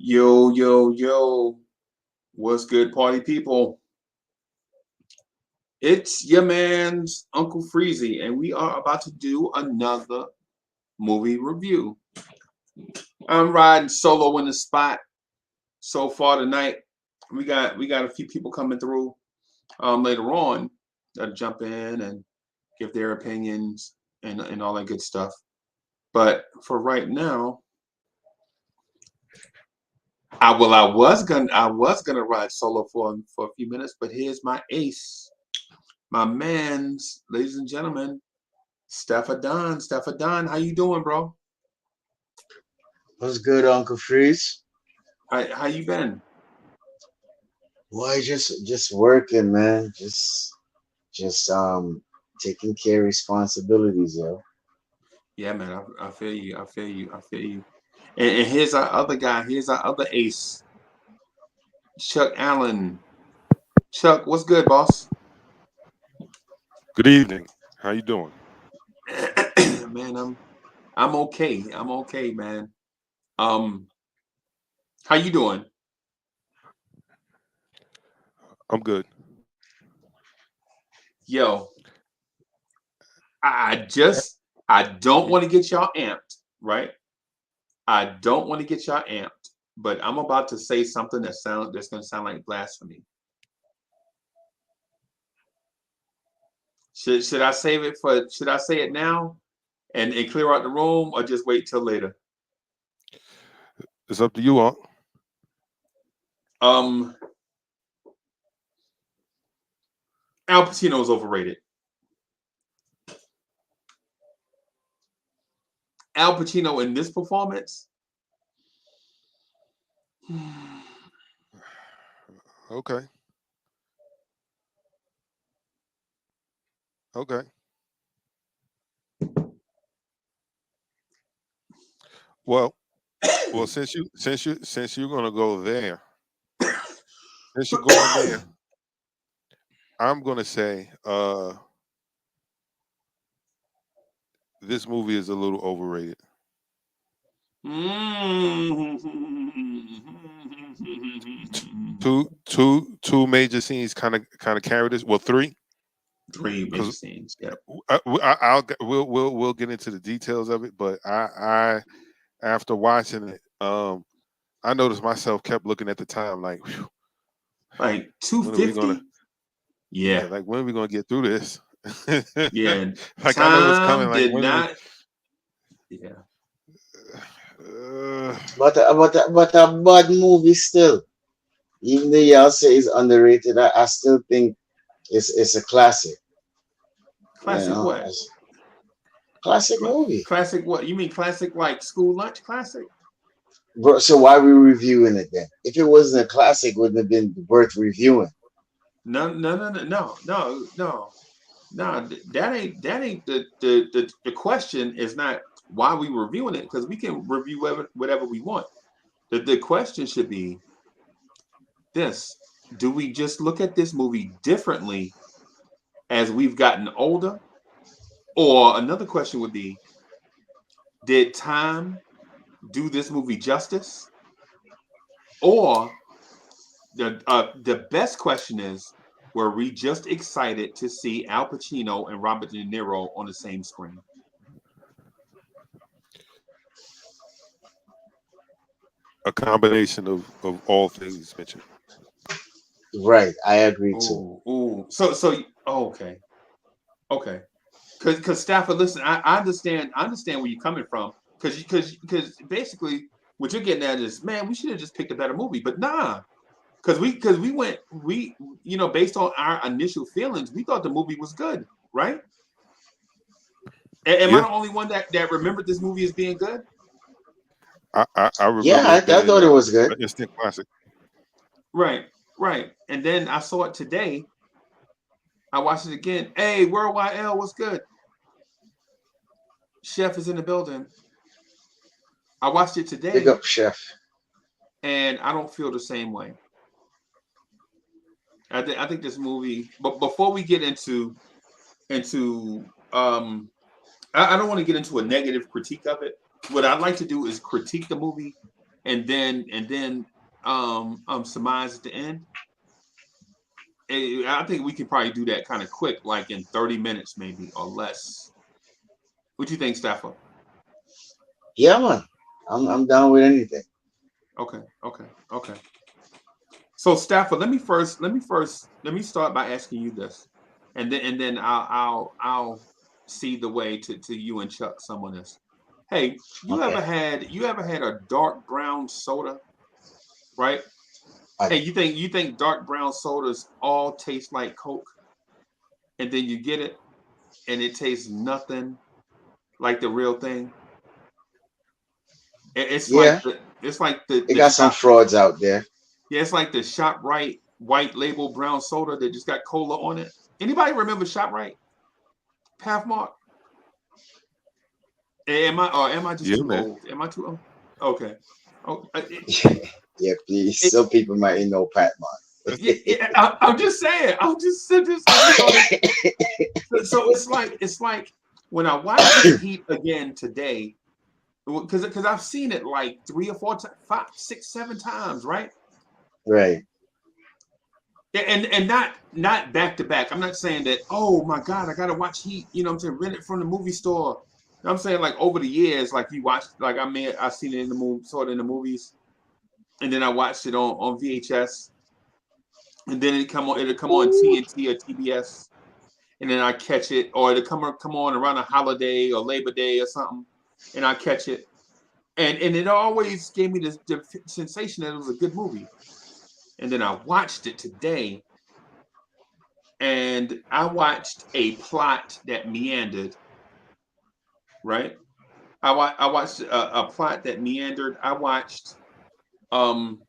Yo, yo, yo. What's good, party people? It's your man's Uncle Freezy, and we are about to do another movie review. I'm riding solo in the spot so far tonight. We got a few people coming through later on that'll jump in and give their opinions and all that good stuff. But for right now, I was gonna ride solo for a few minutes, but here's my ace. My man's, ladies and gentlemen, Steph Don, how you doing, bro? What's good, Uncle Freeze? How you been? Why just working, man. Just taking care of responsibilities, yo. Yeah, man, I feel you. I feel you. I feel you. And here's our other guy. Here's our other ace, Chuck Allen. Chuck, what's good, boss? Good evening. How you doing? Man, I'm okay. I'm okay, man. Um, how you doing? I'm good. Yo, I just I don't want to get y'all amped, right? I don't want to get y'all amped, but I'm about to say something that's gonna sound like blasphemy. Should I save it for? Should I say it now and clear out the room, or just wait till later? It's up to you, Unc. Um, Al Pacino is overrated. Al Pacino in this performance, Okay. Okay. Well, well, since you're gonna go there, since you're going there, I'm gonna say this movie is a little overrated. Two major scenes kind of carry this. Well, three, three major because scenes. Yep. we'll get into the details of it. But I after watching it, I noticed myself kept looking at the time like, "Whew, Like when are we gonna? 250. Yeah, Yeah, like when are we gonna get through this? yeah. Like I know it's coming. Time Like did when are we? not. Yeah. Uh, But a bad movie still. Even though y'all say it's underrated, I still think it's a classic. You Classic know, what? it's a classic movie. Classic what? You mean classic like school lunch classic? Bro, so why are we reviewing it then? If it wasn't a classic, wouldn't have been worth reviewing. No, no, no, no, no, no, no. No, that ain't the question is not why we reviewing it because we can review whatever we want. The question should be this: do we just look at this movie differently as we've gotten older? Or another question would be: did time do this movie justice? Or the best question is: were we just excited to see Al Pacino and Robert De Niro on the same screen? a combination of all things mentioned. Right, I agree too. Oh, oh, oh, okay, okay. Because Stafford, listen, I understand. I understand where you're coming from. Because basically, what you're getting at is, man, we should have just picked a better movie. But nah, because we went based on our initial feelings, we thought the movie was good, right? Am I Yeah, the only one that remembered this movie as being good? I Yeah, remember it I being thought it was good. an instant classic. Right, right. And then I saw it today. I watched it again. Hey, Worldwide L, what's good? Chef is in the building. I watched it Big today, up, chef. and I don't feel the same way. I think this movie. But before we get into I don't want to get into a negative critique of it. What I'd like to do is critique the movie and then surmise at the end. I think we can probably do that kind of quick, like in 30 minutes maybe or less. What do you think, Stafford? Yeah, man. I'm down with anything. Okay. So Stafford, let me start by asking you this, and then I'll see the way to you and Chuck some of this. Hey, Okay. you ever had a dark brown soda, right? I, Hey, you think dark brown sodas all taste like Coke, and then you get it and it tastes nothing like the real thing? It's like yeah, they the got some shop. frauds out there. Yeah, it's like the ShopRite white label brown soda that just got cola on it. Anybody remember ShopRite? Pathmark? Am I just Yeah, too man. old? Am I too old? Okay. Oh, Yeah, please. it, Some people might know Pat yeah, yeah, I'm just saying. I just thought it. So it's like when I watch Heat again today, because I've seen it like 3 or 4 times, 5, 6, 7 times, right? Right. Yeah, and not back to back. I'm not saying that. Oh my God, I gotta watch Heat. You know, what I'm saying rent it from the movie store. I'm saying like over the years, like you watched, like I seen it in the movie, saw it in the movies, and then I watched it on VHS, and then it'll come on Ooh. TNT or TBS, and then I catch it, or it'll come on around a holiday or Labor Day or something, and I catch it, and it always gave me the sensation that it was a good movie, and then I watched it today, and I watched a plot that meandered, right? I watched a plot that meandered. I watched um,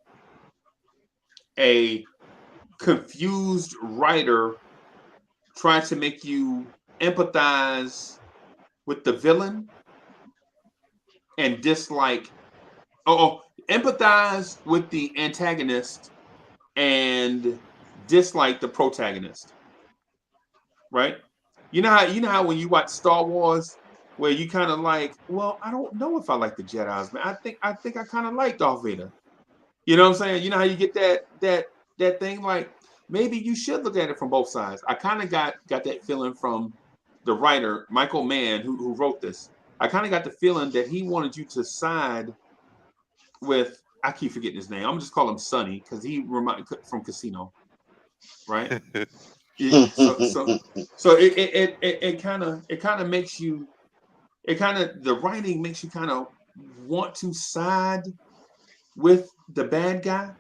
a confused writer try to make you empathize with the villain and dislike, empathize with the antagonist and dislike the protagonist, right? You know how when you watch Star Wars, where you kind of like, well, I don't know if I like the Jedi's, man. I think I kind of like Darth Vader. You know what I'm saying? You know how you get that thing, like maybe you should look at it from both sides. I kind of got that feeling from the writer Michael Mann who wrote this. I kind of got the feeling that he wanted you to side with, I keep forgetting his name. I'm just call him Sonny because he remind from Casino, right? So it kind of makes you, the writing makes you kind of want to side with the bad guy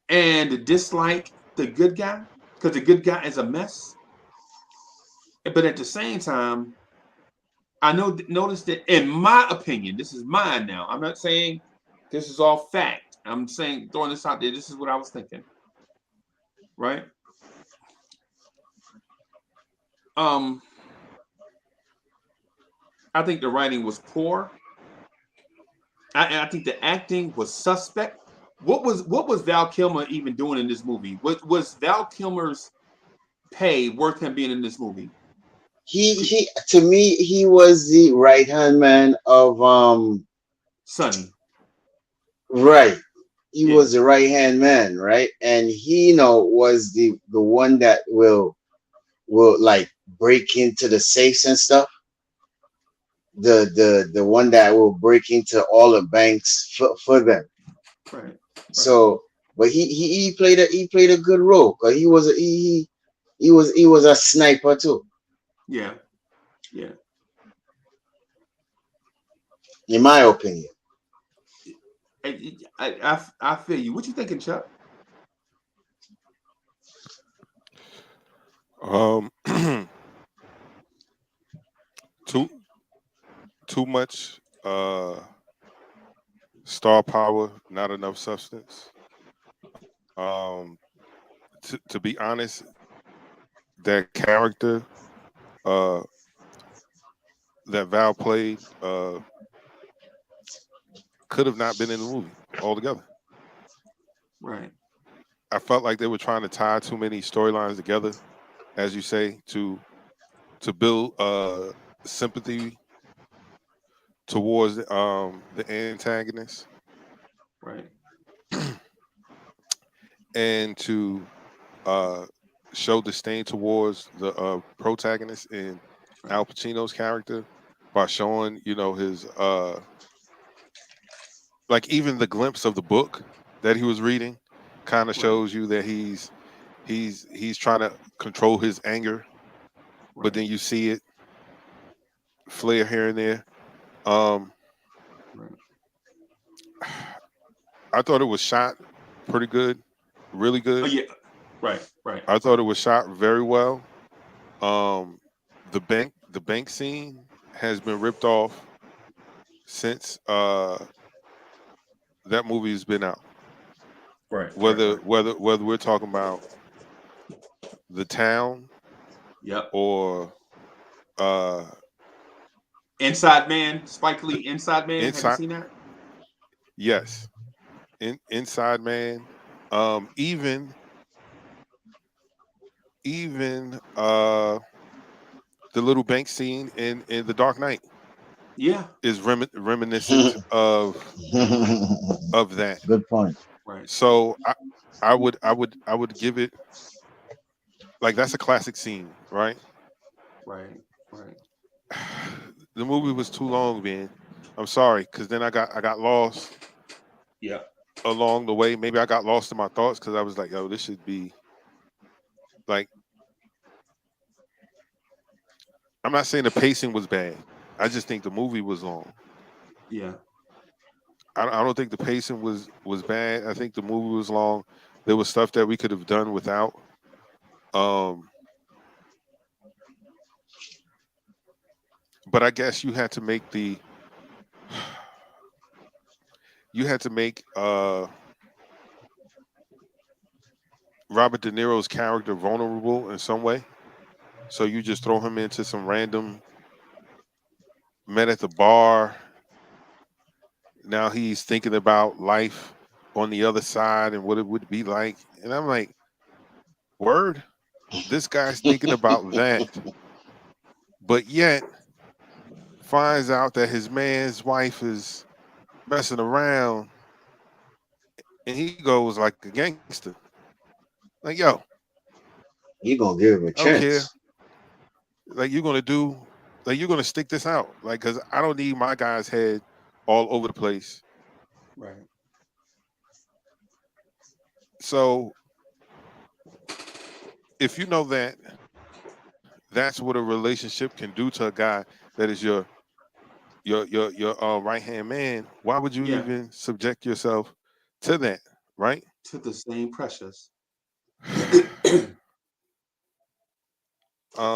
and dislike the good guy because the good guy is a mess. But at the same time, I notice that, in my opinion, this is mine now. I'm not saying this is all fact. I'm saying, throwing this out there. This is what I was thinking, right? Um, I think the writing was poor. I think the acting was suspect. What was Val Kilmer even doing in this movie? Was Val Kilmer's pay worth him being in this movie? he to me he was the right hand man of Sonny, right. He yeah, was the right hand man, right? And he was the one that will like break into the safes and stuff. The one that will break into all the banks for them. right, right, So, but he played a good role because he was a sniper too, yeah, yeah. in my opinion. I feel you. What you thinking, Chuck? Um, too too much star power, not enough substance. Um, to be honest, that character uh, that Val played could have not been in the movie altogether. Right. I felt like they were trying to tie too many storylines together, as you say, to build sympathy towards the antagonist Right. and to uh, show disdain towards the protagonist in Right. Al Pacino's character by showing, his like even the glimpse of the book that he was reading kind of Right. shows you that he's trying to control his anger, but Right. then you see it flare here and there. Um, Right. I thought it was shot pretty good, really Oh good. yeah. Right. Right. I thought Right. it was shot very well. Um, the bank scene has been ripped off since that movie has been out. Right. Right. Whether Right. whether whether we're talking about the town Yep. or uh Inside Man, Spike the Lee, Inside Man. Have you inside, seen that? yes, inside man, even the little bank scene in the Dark Knight Yeah. is reminiscent of that. Good point. Right. So I would give it, like, that's a classic scene, right? Right. Right. The movie was too long, man. I'm sorry, because then I got lost Yeah. along the way. Maybe I got lost in my thoughts because I was like, "Yo, this should be like." I'm not saying the pacing was bad. I just think the movie was long. Yeah. I don't think the pacing was bad. I think the movie was long. There was stuff that we could have done without. Um, but I guess you had to make Robert De Niro's character vulnerable in some way. So you just throw him into some random met at the bar. Now he's thinking about life on the other side and what it would be like. And I'm like, word, this guy's thinking about that, but yet finds out that his man's wife is messing around, and he goes like a gangster. Like, yo, You gonna give him a I don't care. chance. Like, you're gonna stick this out. Like, cause I don't need my guy's head all over the place. Right. So if you know that that's what a relationship can do to a guy that is your right hand man, why would you Yeah. even subject yourself to that, right? To the same precious.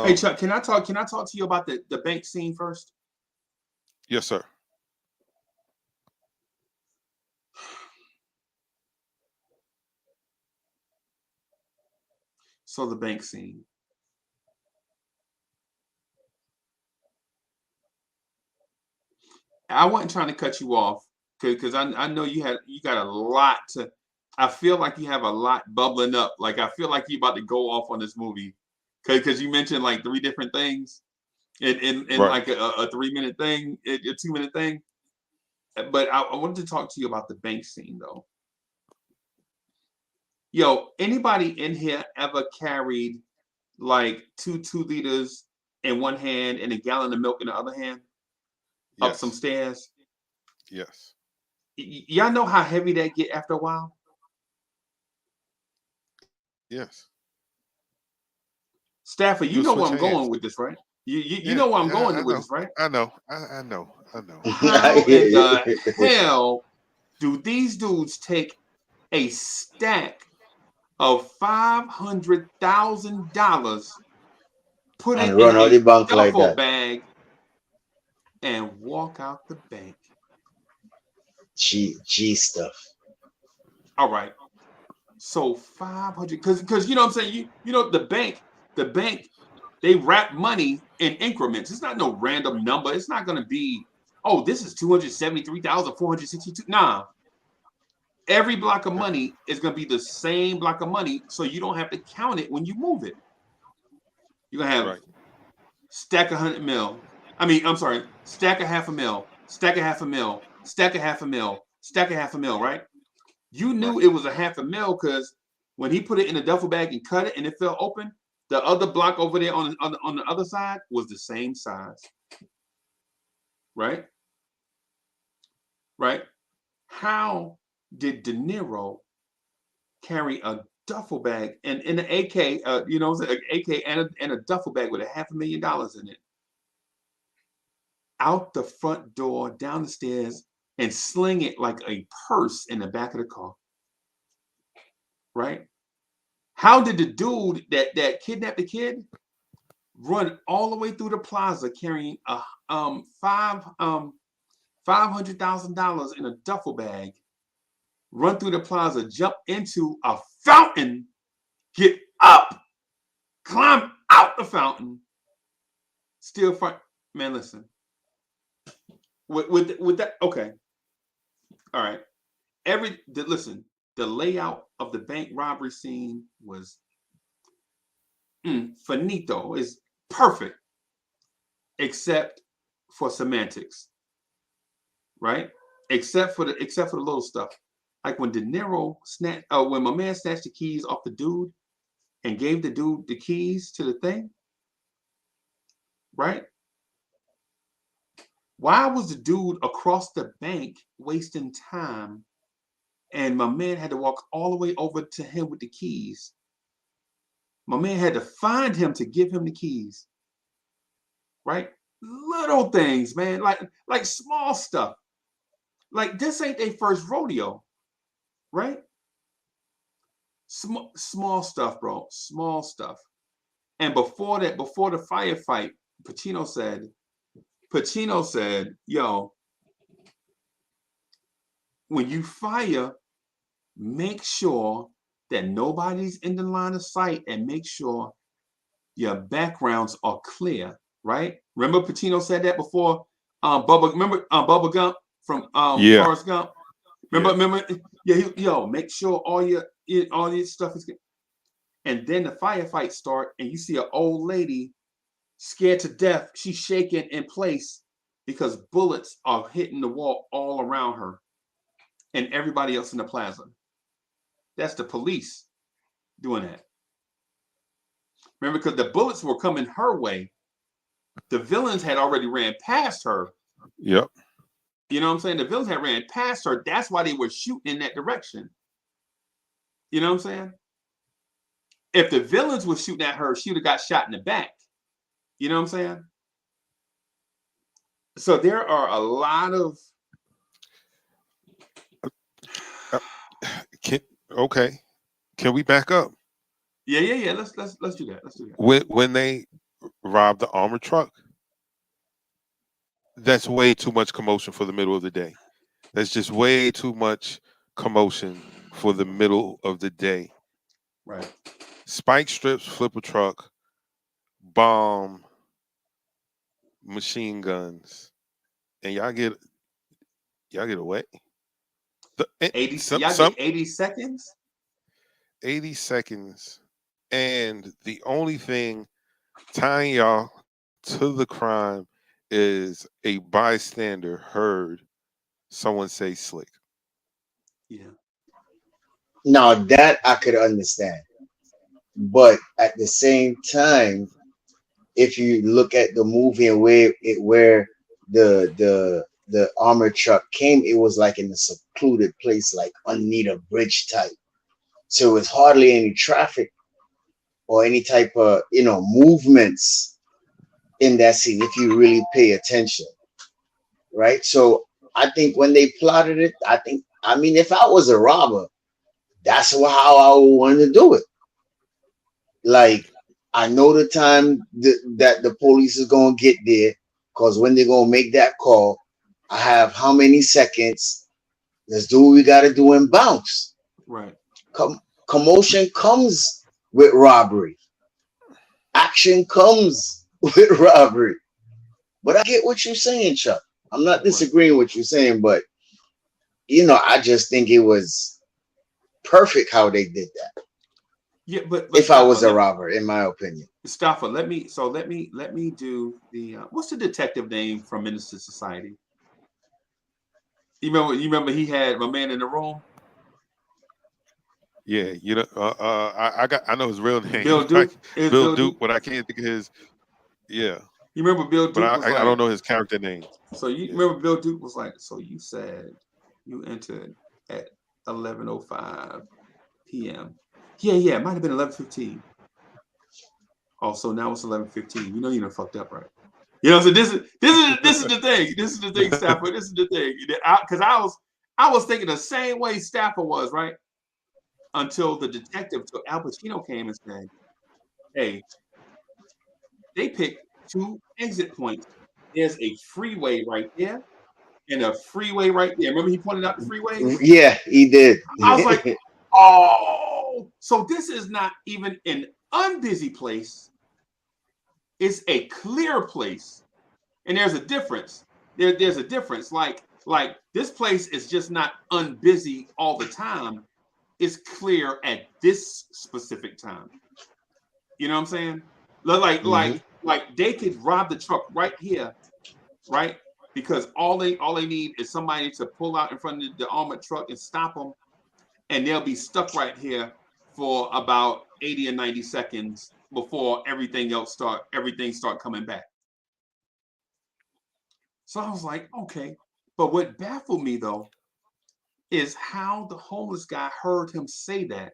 Hey um, Chuck, can I talk to you about the bank scene first? yes, sir. So the bank scene. I wasn't trying to cut you off because I know you got a lot to. I feel like you have a lot bubbling up. Like I feel like you about to go off on this movie because you mentioned like three different things in Right. like a 3 minute thing, a 2 minute thing. But I wanted to talk to you about the bank scene though. Yo, anybody in here ever carried like 2 liters in one hand and a gallon of milk in the other hand up some Yes. stairs? Yes. Y'all know how heavy that get after a while? Yes. Stafford, You'll you know switch where I'm hands. going with this, right? You Yeah. know where I'm Yeah. going I with know. this, right? I know. I know. I know. How in the hell do these dudes take a stack of $500,000, put And it in run out a the bank like duffel that. bag, and walk out the bank? G stuff. All right. So 500, because you know what I'm saying? You know the bank, they wrap money in increments. It's not no random number. It's not gonna be, oh, this is 273,462. Nah. Every block of money is gonna be the same block of money, so you don't have to count it when you move it. You're gonna have Right. stack 100 mil. I mean, I'm sorry, stack a half a mil, stack of $500,000, stack of $500,000, stack of $500,000, right? You knew it was a $500,000 because when he put it in a duffel bag and cut it and it fell open, the other block over there on the other side was the same size. Right? Right? How did De Niro carry a duffel bag and an AK, an AK and a duffel bag with $500,000 in it out the front door, down the stairs, and sling it like a purse in the back of the car? Right? How did the dude that kidnapped the kid run all the way through the plaza carrying a $500,000 in a duffel bag, run through the plaza, jump into a fountain, get up, climb out the fountain, steal front? Man, listen. With that, okay, all right. Listen. The layout of the bank robbery scene was finito. Is perfect, except for semantics, right? Except for the little stuff, like when De Niro when my man snatched the keys off the dude and gave the dude the keys to the thing, right? Why was the dude across the bank wasting time? And my man had to walk all the way over to him with the keys. My man had to find him to give him the keys. Right? Little things, man. Like small stuff. Like this ain't their first rodeo. Right? Small stuff, bro. Small stuff. And before the firefight, Pacino said, yo, when you fire, make sure that nobody's in the line of sight and make sure your backgrounds are clear, right? Remember Pacino said that before Bubba Gump from Forrest Gump? Remember? Yeah, make sure all your stuff is good. And then the firefight start and you see an old lady scared to death. She's shaking in place because bullets are hitting the wall all around her and everybody else in the plaza. That's the police doing that. Remember, because the bullets were coming her way. The villains had already ran past her. Yep. You know what I'm saying? The villains had ran past her. That's why they were shooting in that direction. You know what I'm saying? If the villains were shooting at her, she would have got shot in the back. You know what I'm saying? So there are a lot of Okay. Can we back up? Yeah. Let's do that. Let's do that. When they robbed the armored truck, that's way too much commotion for the middle of the day. That's just way too much commotion for the middle of the day. Right. Spike strips, flip a truck, bomb, machine guns, and y'all get away. 80 seconds? 80 seconds. And the only thing tying y'all to the crime is a bystander heard someone say slick. Yeah. Now that I could understand. But at the same time, if you look at the movie and where the armored truck came, it was like in a secluded place, like underneath a bridge type. So it's hardly any traffic or any type of movements in that scene if you really pay attention, right? So I think when they plotted it, I mean, if I was a robber, that's how I would want to do it. Like, I know the time that the police is gonna get there, because when they're gonna make that call, I have how many seconds. Let's do what we gotta do and bounce. Right. Commotion comes with robbery. Action comes with robbery. But I get what you're saying, Chuck. I'm not disagreeing with what you're saying, but I just think it was perfect how they did that. Yeah, but if I was a robber, in my opinion. Staffa, let me do the what's the detective name from Minister Society? You remember he had my man in the room, Yeah, you know, I know his real name, Bill like Duke. It was Bill Bill Duke, Duke. but I can't think of his. Yeah, You remember Bill but Duke was I don't like, know his character name. so you Yeah, remember Bill Duke was like, so you said you entered at 11:05 p.m. Yeah, yeah, it might have been 11:15. Oh, so now it's 11:15. You know you done fucked up, right? You know, so this is the thing. This is the thing, Stafford. This is the thing. Because I was thinking the same way Stafford was, right? Until the detective, till Al Pacino came and said, "Hey, they picked two exit points. There's a freeway right there and a freeway right there. Remember he pointed out the freeways? Yeah, he did. I was like, oh, so this is not even an unbusy place. It's a clear place. And there's a difference. There's a difference. Like this place is just not unbusy all the time. It's clear at this specific time. You know what I'm saying? Like Hmm. like like they could rob the truck right here, right? Because all they need is somebody to pull out in front of the armored truck and stop them, and they'll be stuck right here for about 80 or 90 seconds before everything start coming back. So I was like, okay. But what baffled me though is how the homeless guy heard him say that.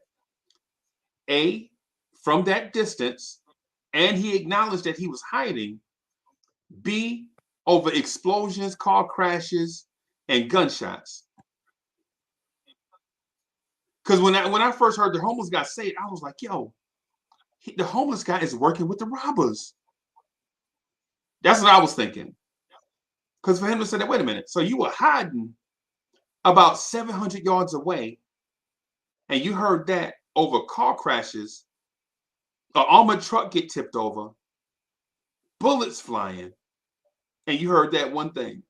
A, from that distance, and he acknowledged that he was hiding. B, over explosions, car crashes, and gunshots. Because when I first heard the homeless guy say it, I was like, yo, the homeless guy is working with the robbers. That's what I was thinking. Because for him to say that, wait a minute, so you were hiding about 700 yards away, and you heard that over car crashes, an armored truck get tipped over, bullets flying, and you heard that one thing.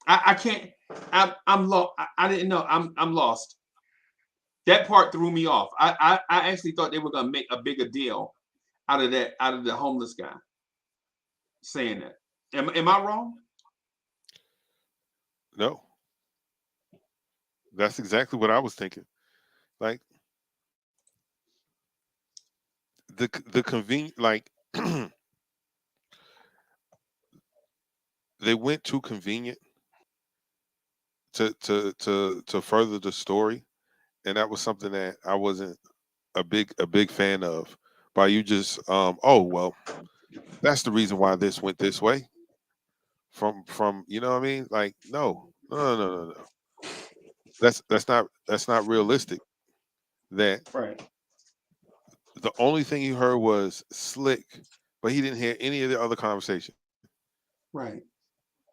I can't. I'm lost. I didn't know. I'm lost. That part threw me off. I actually thought they were gonna make a bigger deal out of the homeless guy saying that. Am I wrong? no, that's exactly what I was thinking. Like the convenient, like they went too convenient to further the story, and that was something that I wasn't a big fan of. By you just oh well, that's the reason why this went this way. From you know what I mean? Like no. That's not realistic. That Right. the only thing he heard was slick, but he didn't hear any of the other conversation. Right.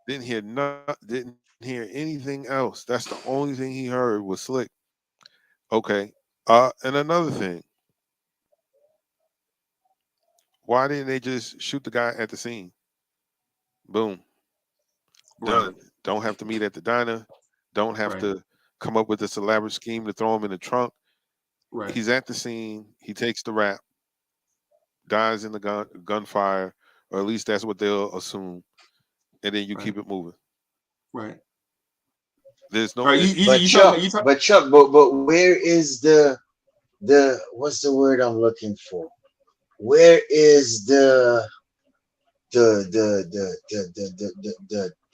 Didn't hear anything else. That's the only thing he heard was slick. Okay. And another thing, why didn't they just shoot the guy at the scene? Boom, Right. done. Don't have to meet at the diner. Don't have Right. to come up with this elaborate scheme to throw him in the trunk. Right. He's at the scene. He takes the rap, dies in the gunfire, or at least that's what they'll assume, and then you Right. keep it moving. Right. There's All no. right. But You talking Chuck, about you talk? but Chuck, but where is the what's the word I'm looking for? Where is the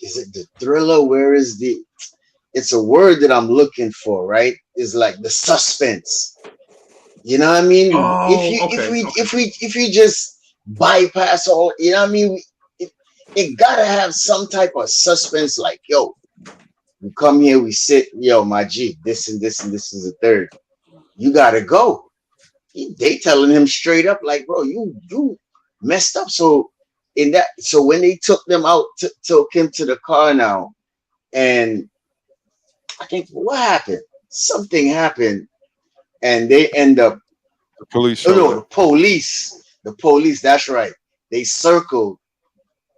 is it the thriller? Where is the it's a word that I'm looking for, right? Is like the suspense. You know what I mean? If Oh, you if okay. we Okay. if we if you just bypass all, you know what I mean? It, it gotta have some type of suspense, like, yo, we come here, we sit, yo, my G, this and this and this is the third. You gotta go. They telling him straight up, like, bro, you messed up. So in that, so when they took them out, took him to the car now, and I think what happened? Something happened, and they end up. The police Oh showed no, up. the police. That's right. They circled,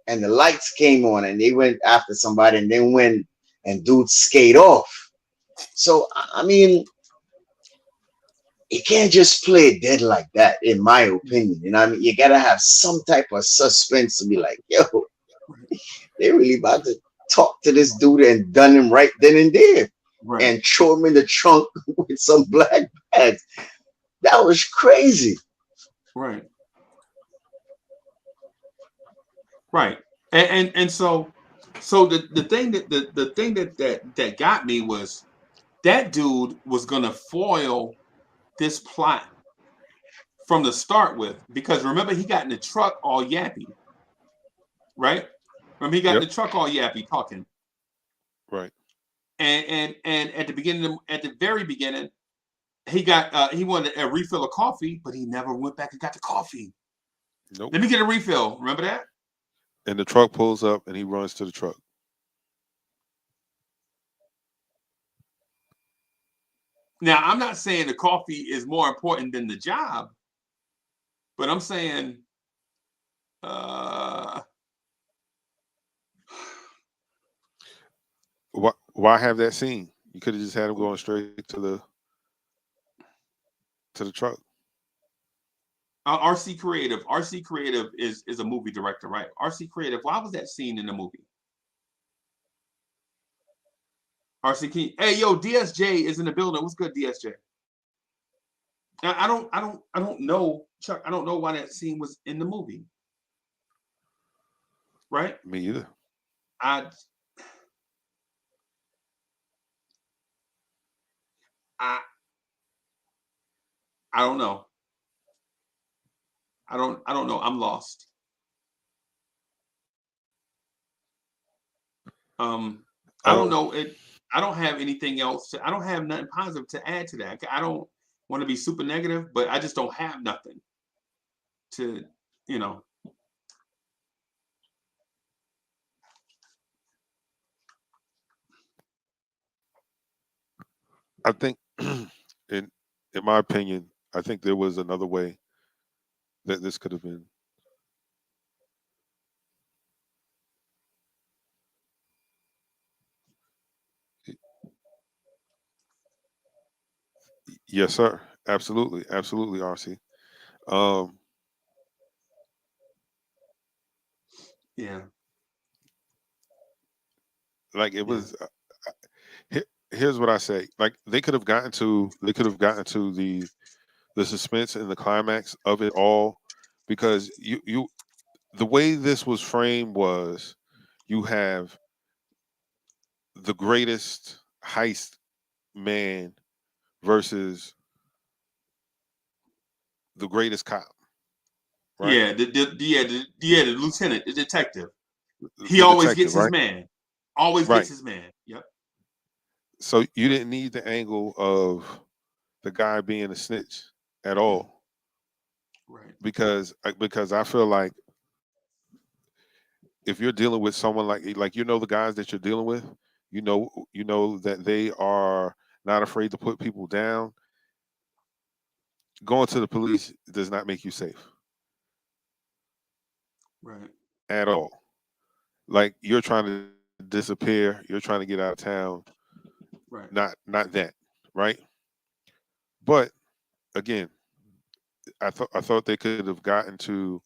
and the lights came on, and they went after somebody, and then went and dudes skate off. So I mean, you can't just play it dead like that, in my opinion. You know what I mean? You gotta have some type of suspense to be like, yo, Right. They really about to talk to this dude and done him right then and there Right. and throw him in the trunk with some black bags. That was crazy. Right. Right. And so the thing the thing that got me was that dude was gonna foil this plot from the start with, because remember he got in the truck all yappy, right? Remember he got in Yep. the truck all yappy talking. Right. And at the beginning, at the very beginning, he wanted a refill of coffee, but he never went back and got the coffee. Nope. Let me get a refill. Remember that? And the truck pulls up and he runs to the truck. Now, I'm not saying the coffee is more important than the job, but I'm saying, uh, Why have that scene? You could have just had him going straight to the truck. RC Creative is a movie director, right? RC Creative. Why was that scene in the movie? RC Key. Hey, yo, DSJ is in the building. What's good, DSJ? I don't know, Chuck. I don't know why that scene was in the movie, right? Me either. I I I don't know. I don't know. I'm lost. I don't Oh, know it. I don't have anything else. I don't have nothing positive to add to that. I don't want to be super negative, but I just don't have nothing to, you know. I think in in my opinion, I think there was another way that this could have been. Yes, sir. Absolutely, absolutely, RC. Um, Yeah, like it yeah, was. Here's what I say. Like they could have gotten to the suspense and the climax of it all, because you the way this was framed was you have the greatest heist man versus the greatest cop, right? yeah. The lieutenant, the detective. He The always detective, gets his right? man. Always gets Right. his man. Yep. So you didn't need the angle of the guy being a snitch at all, Right. because I feel like if you're dealing with someone like you know the guys that you're dealing with, you know that they are not afraid to put people down. Going to the police does not make you safe Right. at all. Like you're trying to disappear, you're trying to get out of town, Right. not that, right? But again, I thought they could have gotten to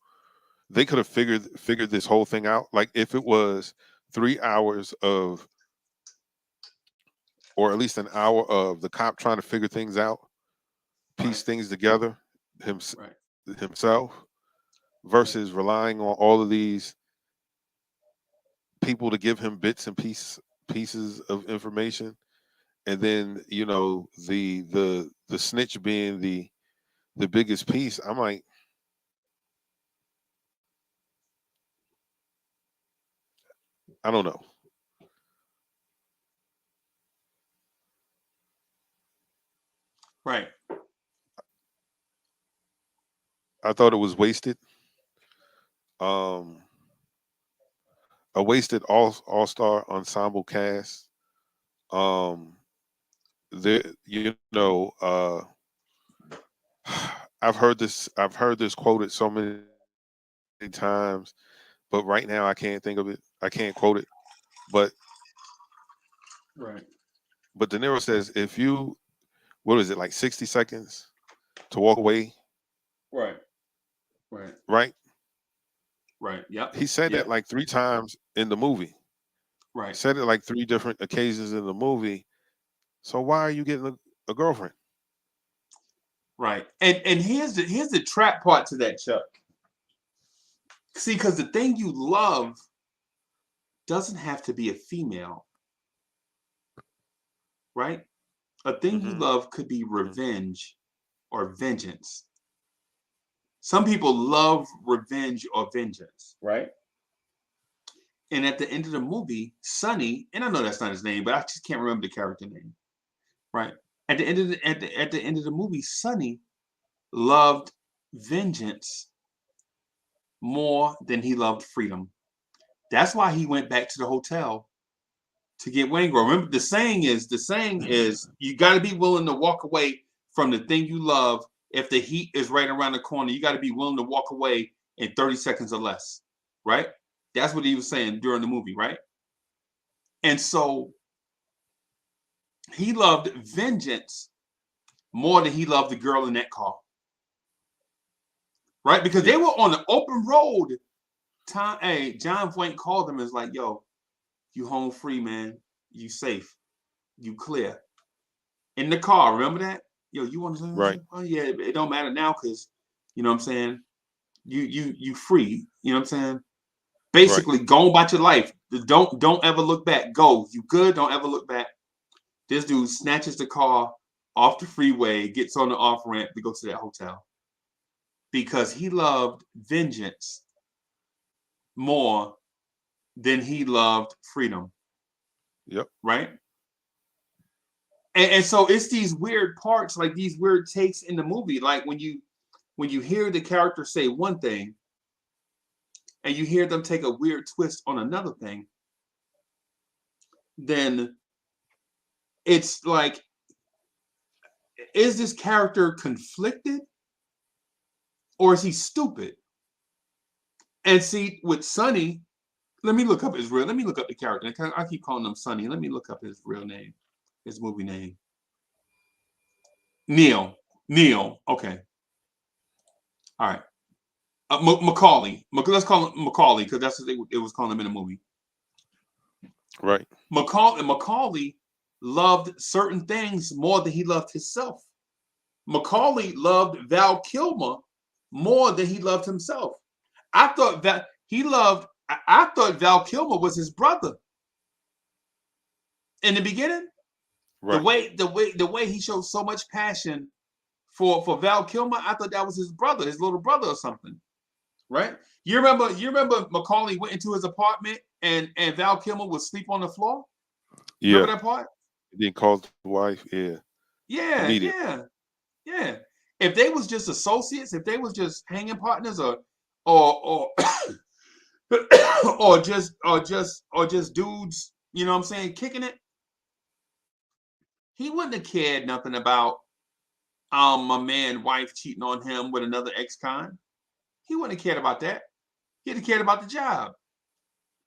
they could have figured this whole thing out. Like if it was 3 hours of, or at least an hour of the cop trying to figure things out, Right. piece things together Right. himself, versus relying on all of these people to give him bits and pieces of information, and then the snitch being the biggest piece. I'm like, I don't know. Right. I thought it was wasted. Um, a wasted all-star ensemble cast. Um, there, I've heard this quoted so many times, but right now I can't think of it. I can't quote it. But Right. but De Niro says, if you, what is it, like 60 seconds to walk away, Right. Right. right? Right. Yep. He said that Yep. like 3 times in the movie. Right. Said it like 3 different occasions in the movie. So why are you getting a girlfriend? Right. And here's the trap part to that, Chuck. See, because the thing you love doesn't have to be a female, right? A thing you Mm-hmm. love could be Mm-hmm. revenge or vengeance. Some people love revenge or vengeance, right? And at the end of the movie, Sonny, and I know that's not his name, but I just can't remember the character name, right? At the end of the movie, Sonny loved vengeance more than he loved freedom. That's why he went back to the hotel to get Wayne. Remember, the saying is you got to be willing to walk away from the thing you love. If the heat is right around the corner, you got to be willing to walk away in 30 seconds or less, right? That's what he was saying during the movie, right? And so he loved vengeance more than he loved the girl in that car, right? Because they Yes. were on the open road. Hey, John Wayne called him and was like, yo, you home free, man. You safe. You clear. In the car, remember that? Yo, you want to say, Right. oh yeah, it don't matter now because, you know what I'm saying? You free. You know what I'm saying? Right. Basically, go about your life. Don't ever look back. Go. You good? Don't ever look back. This dude snatches the car off the freeway, gets on the off ramp to go to that hotel because he loved vengeance more than he loved freedom, Yep. right? And so it's these weird parts, like these weird takes in the movie, like when you hear the character say one thing and you hear them take a weird twist on another thing, then it's like, is this character conflicted or is he stupid? And see, with Sonny, let me look up the character. I keep calling him Sonny. Let me look up his real name, his movie name. Neil. Neil. Okay. All right. Macaulay. Let's call him Macaulay because that's what it was calling him in the movie. Right. Macaulay loved certain things more than he loved himself. Macaulay loved Val Kilmer more than he loved himself. I thought Val Kilmer was his brother in the beginning. The Right. way he showed so much passion for Val Kilmer, I thought that was his brother, his little brother or something. Right? You remember Macaulay went into his apartment and Val Kilmer was asleep on the floor? Remember Yeah. that part? Then calls the wife. Yeah. Yeah, Immediate. yeah, yeah. If they was just associates, if they was just hanging partners or or just dudes, you know what I'm saying, kicking it, he wouldn't have cared nothing about my man wife cheating on him with another ex-con. He wouldn't have cared about that. He'd have cared about the job.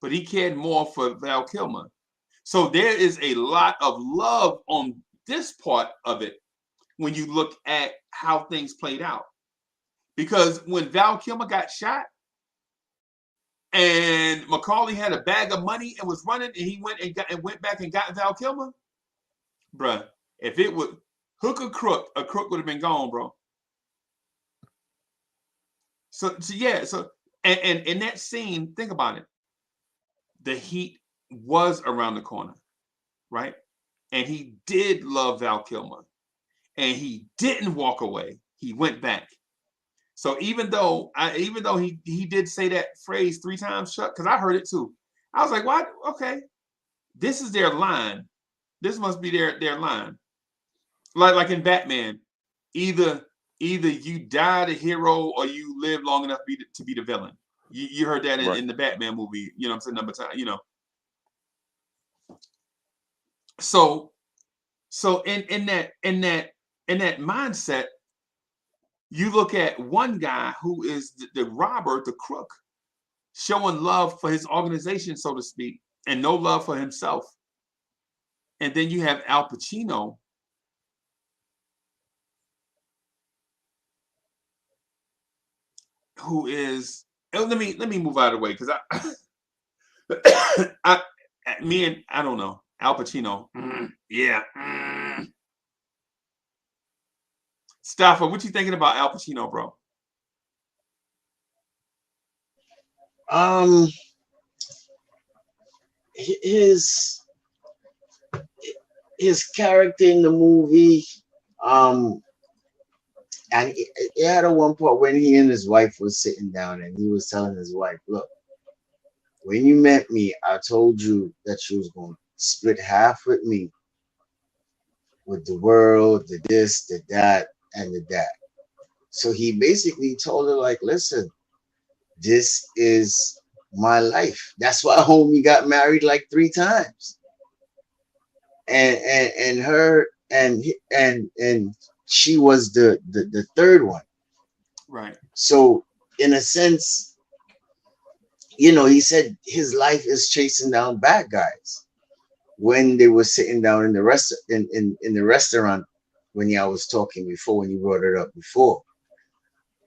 But he cared more for Val Kilmer. So there is a lot of love on this part of it when you look at how things played out. Because when Val Kilmer got shot and Macaulay had a bag of money and was running and he went back and got Val Kilmer, bruh, if it would hook a crook would have been gone, bro. So yeah, and in that scene, think about it. The heat was around the corner, right? And he did love Val Kilmer. And he didn't walk away. He went back. So even though he did say that phrase 3 times, Chuck, because I heard it too. I was like, what? Okay. This is their line. This must be their line. Like in Batman, either you die the hero or you live long enough to be the villain. You heard that Right. in the Batman movie, you know what I'm saying, number time, you know. So in that mindset, you look at one guy who is the robber, the crook, showing love for his organization, so to speak, and no love for himself. And then you have Al Pacino, who is let me move out of the way because I don't know Al Pacino. Yeah. Stafford, what you thinking about Al Pacino, bro? Um, his his character in the movie, um, and he had a one part when he and his wife was sitting down, and he was telling his wife, "Look, when you met me, I told you that you was going to split half with me, with the world, the this, the that, and the that." So he basically told her, like, "Listen, this is my life." That's why homie got married like 3 times, and her and she was the third one. Right. So in a sense, he said his life is chasing down bad guys. When they were sitting down in the in the restaurant, when I was talking before, when you brought it up before,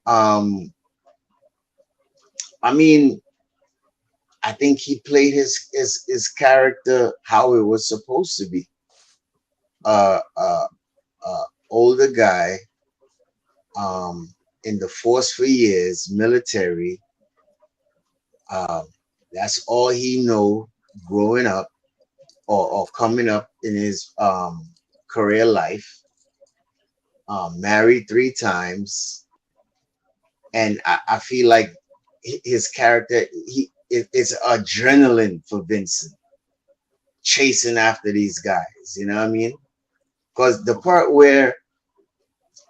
um, I mean, I think he played his character how it was supposed to be. Uh, uh, Older guy, in the force for years, military. Um, that's all he know growing up, or coming up in his career life. Married 3 times, and I feel like his character, it's adrenaline for Vincent, chasing after these guys. You know what I mean? Because the Okay. part where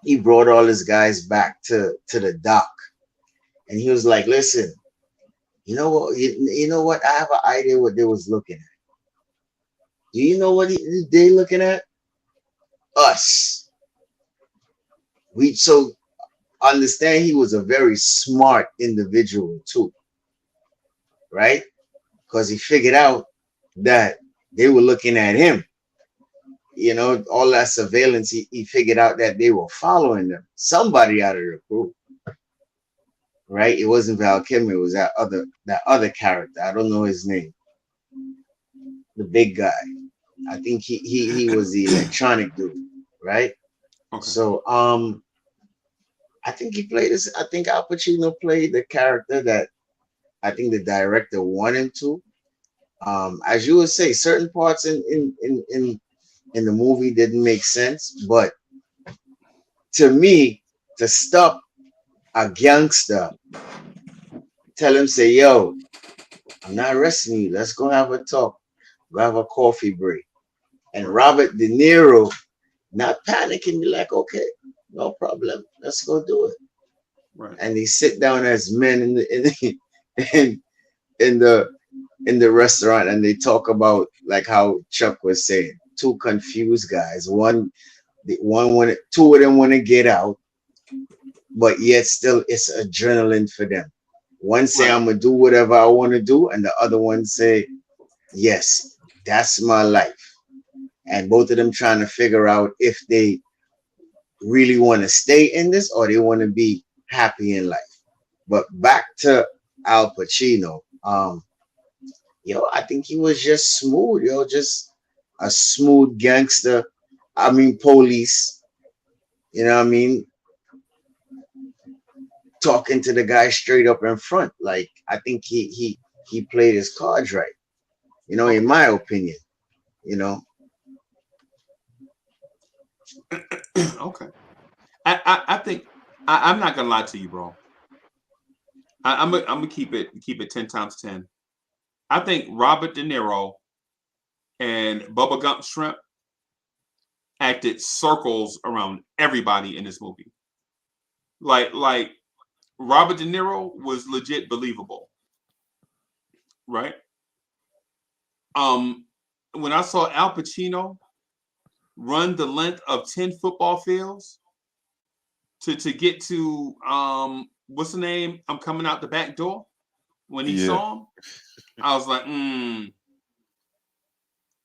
he brought all his guys back to the dock, and he was like, "Listen, you know what? You know what? I have an idea what they was looking at. Do you know what they looking at? Us. We so understand he was a very smart individual too, right? Because he figured out that they were looking at him. All that surveillance, he figured out that they were following them. Somebody out of the crew, right? It wasn't Val Kilmer, it was that other character. I don't know his name. The big guy. I think he was the electronic dude, right? Okay. So I think he played this. I think Al Pacino played the character that I think the director wanted to. As you would say, certain parts in the movie didn't make sense, but to me, to stop a gangster, tell him, say, "Yo, I'm not arresting you. Let's go have a talk. Go have a coffee break." And Right. Robert De Niro not panicking, be like, "Okay, no problem. Let's go do it." Right. And they sit down as men in, in the in the restaurant, and they talk about, like how Chuck was saying, two confused guys. One want two of them want to get out, but yet still it's adrenaline for them. One say, Right. "I'm gonna do whatever I want to do," and the other one say, "Yes, that's my life." And both of them trying to figure out if they really want to stay in this or they want to be happy in life. But back to Al Pacino. I think he was just smooth, just a smooth gangster. I mean, police. You know what I mean? Talking to the guy straight up in front. Like, I think he played his cards right. In Okay. my opinion. You know. Okay. I think I'm not gonna lie to you, bro. I'm gonna keep it 10 times 10. I think Robert De Niro and Bubba Gump Shrimp acted circles around everybody in this movie. Like Robert De Niro was legit believable, right? Um, when I saw Al Pacino run the length of 10 football fields to get to what's the name? I'm coming out the back door. When he Yeah. saw him, I was like,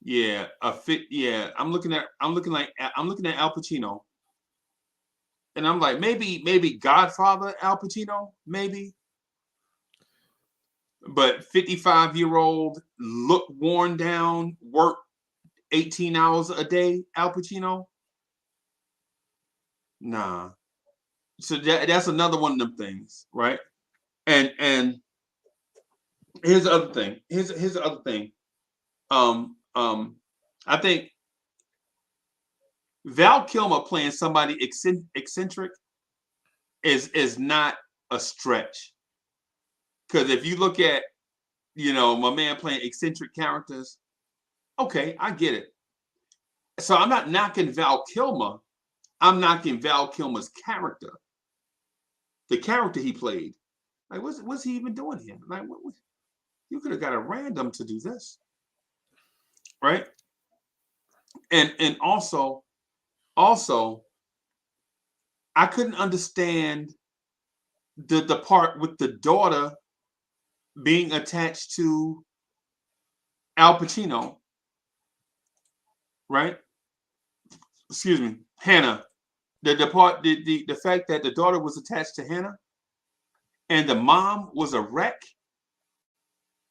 yeah, a fit. Yeah, I'm looking at Al Pacino, and I'm like, maybe Godfather Al Pacino, maybe. But 55-year-old, look worn down, work 18 hours a day, Al Pacino? Nah. So that's another one of them things, right? And here's the other thing. Here's the other thing. Um, um, I think Val Kilmer playing somebody eccentric is not a stretch. Because if you look at, my man playing eccentric characters, okay, I get it. So I'm not knocking Val Kilmer. I'm knocking Val Kilmer's character, the character he played. Like, what's he even doing here? Like, you could have got a random to do this, right? And also, I couldn't understand the part with the daughter being attached to Al Pacino, right? Excuse me, Hannah. The fact that the daughter was attached to Hannah and the mom was a wreck.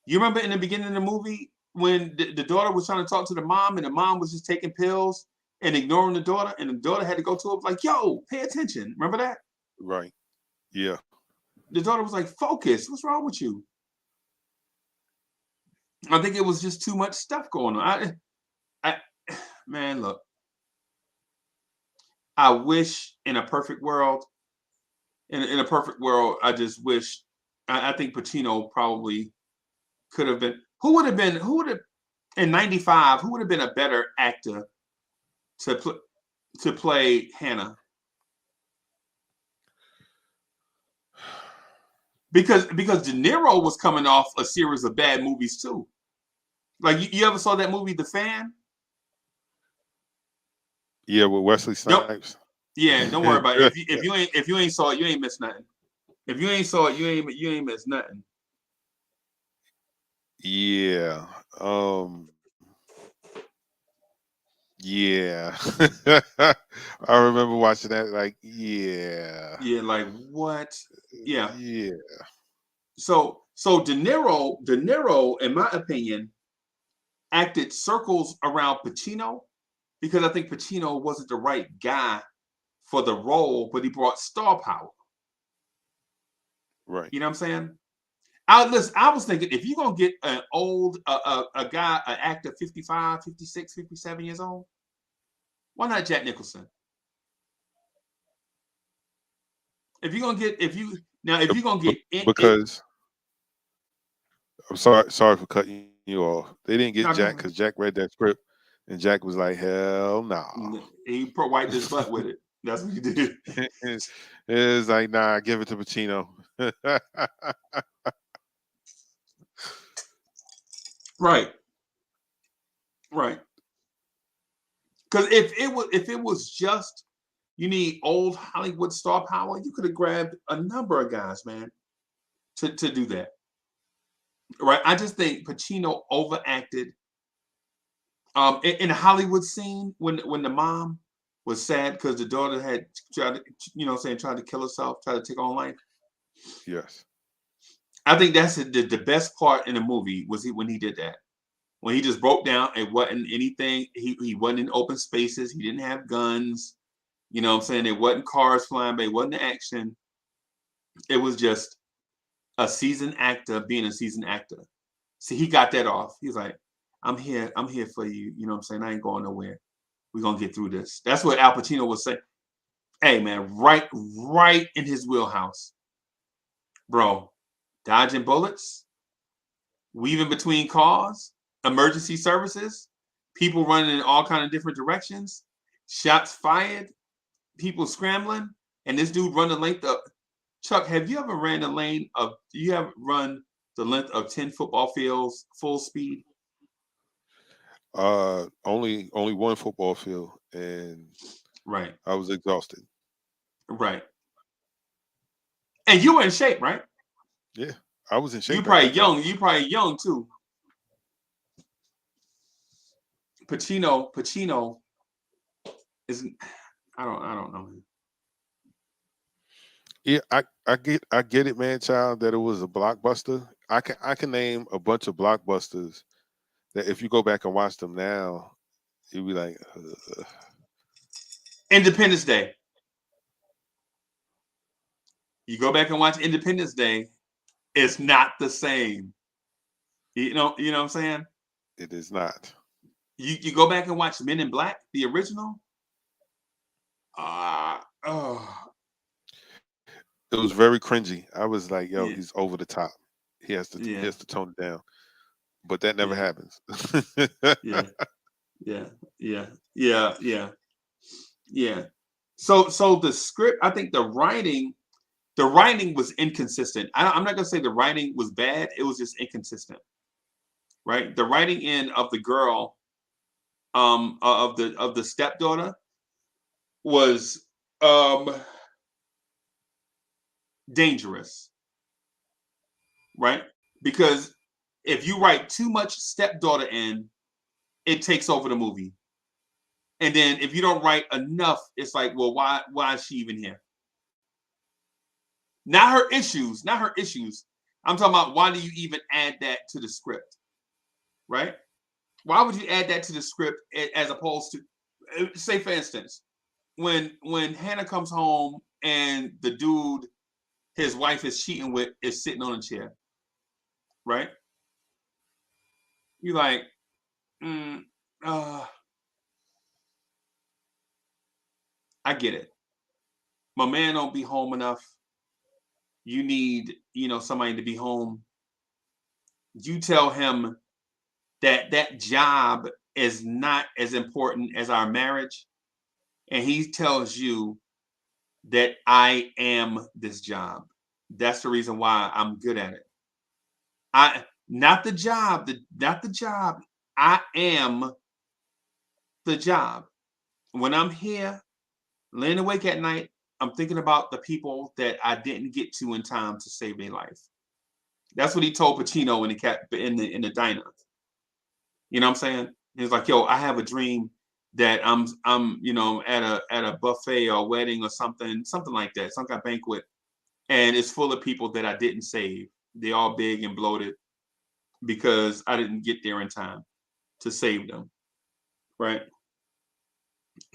You remember in the beginning of the movie when the daughter was trying to talk to the mom and the mom was just taking pills and ignoring the daughter, and the daughter had to go to her like, "Yo, pay attention." Remember that? Right. Yeah. The daughter was like, "Focus. What's wrong with you?" I think it was just too much stuff going on. I man, look. I wish in a perfect world, in a perfect world, I just wish. I think Pacino probably could have been. Who would have in '95? Who would have been a better actor to play Hannah? Because De Niro was coming off a series of bad movies too. Like you ever saw that movie, The Fan? Yeah, with Wesley Nope. Snipes. Yeah, don't worry about it. If you ain't saw it, you ain't missed nothing. If you ain't saw it, you ain't missed nothing. Yeah. Yeah. I remember watching that. Like, yeah. Yeah, like what? Yeah. Yeah. So De Niro, in my opinion, acted circles around Pacino because I think Pacino wasn't the right guy for the role, but he brought star power. Right. You know what I'm saying? I was thinking if you're gonna get an old a guy, an actor 55, 56, 57 years old, why not Jack Nicholson? If you're gonna get if you're gonna get it, Because I'm sorry for cutting you off. They didn't get no, go Jack ahead. because Jack read that script, and Jack was like, "Hell no." He wiped his butt with it. That's what he did. It's like, nah, give it to Pacino. Right, right. Because if it was just you need old Hollywood star power, you could have grabbed a number of guys, man, to do that. Right. I just think Pacino overacted. In the Hollywood scene when the mom was sad because the daughter had tried to, tried to kill herself, tried to take her own life. Yes. I think that's the best part in the movie was when he did that. When he just broke down, it wasn't anything. He wasn't in open spaces. He didn't have guns. You know what I'm saying? It wasn't cars flying, but it wasn't action. It was just a seasoned actor being a seasoned actor. See, he got that off. He's like, I'm here for you. You know what I'm saying? I ain't going nowhere. We're gonna get through this. That's what Al Pacino was saying. Hey man, right in his wheelhouse. Bro, dodging bullets, weaving between cars, emergency services, people running in all kind of different directions, shots fired, people scrambling, and this dude run the length of Chuck, have you ever ran the lane of you have run the length of 10 football fields full speed? Only one football field, and Right, I was exhausted. right. And you were in shape, right? Yeah, I was in You shape at probably that time. young. You probably young too. Pacino is. I don't know. Yeah, I get it, man, child. That it was a blockbuster. I can name a bunch of blockbusters that if you go back and watch them now, you'd be like, Independence Day. You go back and watch Independence Day, it's not the same. You know what I'm saying? it is not. You go back and watch Men in Black, the original. Oh, It was very cringy. I was like, yo, yeah, he's over the top. He yeah, has to tone it down. But that never yeah, happens. yeah, yeah, yeah, yeah, yeah, yeah. So the script, I think the writing was inconsistent. I'm not gonna say the writing was bad. It was just inconsistent, right? The writing in of the girl, of the stepdaughter was dangerous, right? Because if you write too much stepdaughter in, it takes over the movie. And then if you don't write enough, it's like, well, why is she even here? Not her issues, not her issues. I'm talking about why do you even add that to the script, right? Why would you add that to the script as opposed to, say, for instance, when Hannah comes home and the dude his wife is cheating with is sitting on a chair, right? You like, mm, uh, I get it. My man don't be home enough. You need, somebody to be home. You tell him that that job is not as important as our marriage, and he tells you that I am this job. That's the reason why I'm good at it. I not the job, not the job. I am the job. When I'm here, laying awake at night, I'm thinking about the people that I didn't get to in time to save their life. That's what he told Pacino in the diner. You know what I'm saying? He's like, "Yo, I have a dream that I'm at a buffet or a wedding or something like that, some kind of banquet, and it's full of people that I didn't save. They're all big and bloated because I didn't get there in time to save them." Right?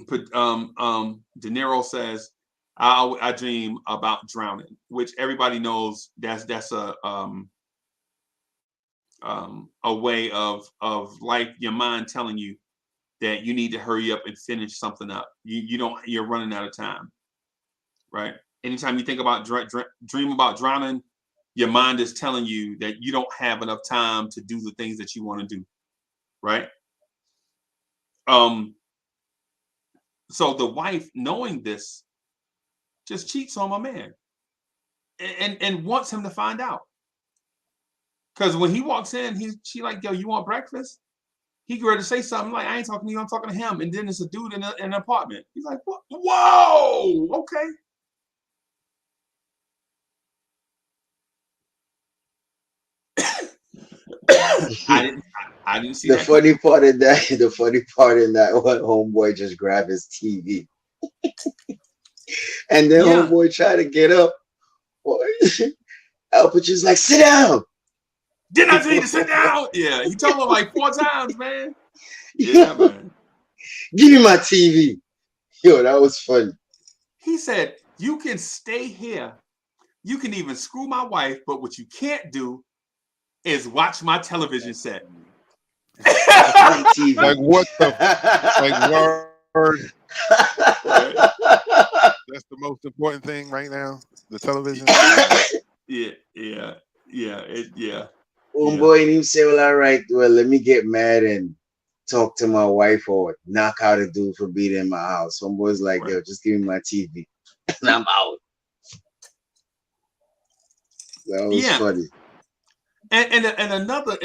But De Niro says, I dream about drowning," which everybody knows that's a way of like your mind telling you that you need to hurry up and finish something up. You're running out of time, right? Anytime you think about dream about drowning, your mind is telling you that you don't have enough time to do the things that you want to do, right? Um, so the wife, knowing this, just cheats on my man and wants him to find out. Because when he walks in, she like, "Yo, you want breakfast?" He get ready to say something like, "I ain't talking to you, I'm talking to him." And then it's a dude in an apartment. He's like, "What? Whoa, okay." I didn't I didn't see The that coming. funny part in that, the funny part in that, one homeboy just grabbed his TV, and then Yeah, homeboy tried to get up. Boy, Alpha just like, sit down. didn't I tell you to sit down? Yeah, he told him like 4 times, man. Yeah, man. Give me my TV. Yo, that was funny. He said, "You can stay here. You can even screw my wife, but what you can't do is watch my television set." Watch my Like TV. what the like word? Right? That's the most important thing right now. The television. Yeah, yeah, yeah, yeah, yeah. Homeboy and him say, well, all right, well, let me get mad and talk to my wife or knock out a dude for being in my house. Homeboy's like, Right. yo, just give me my TV. And I'm out. That was Yeah. funny. And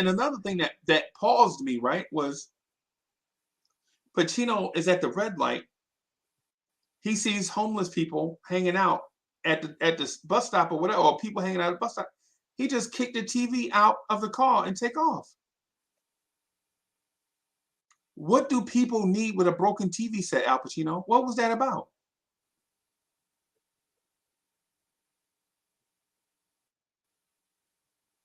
another thing that paused me, right, was Pacino is at the red light. He sees homeless people hanging out at the bus stop or whatever, or people hanging out at the bus stop. He just kicked the TV out of the car and take off. What do people need with a broken TV set, Al Pacino? What was that about?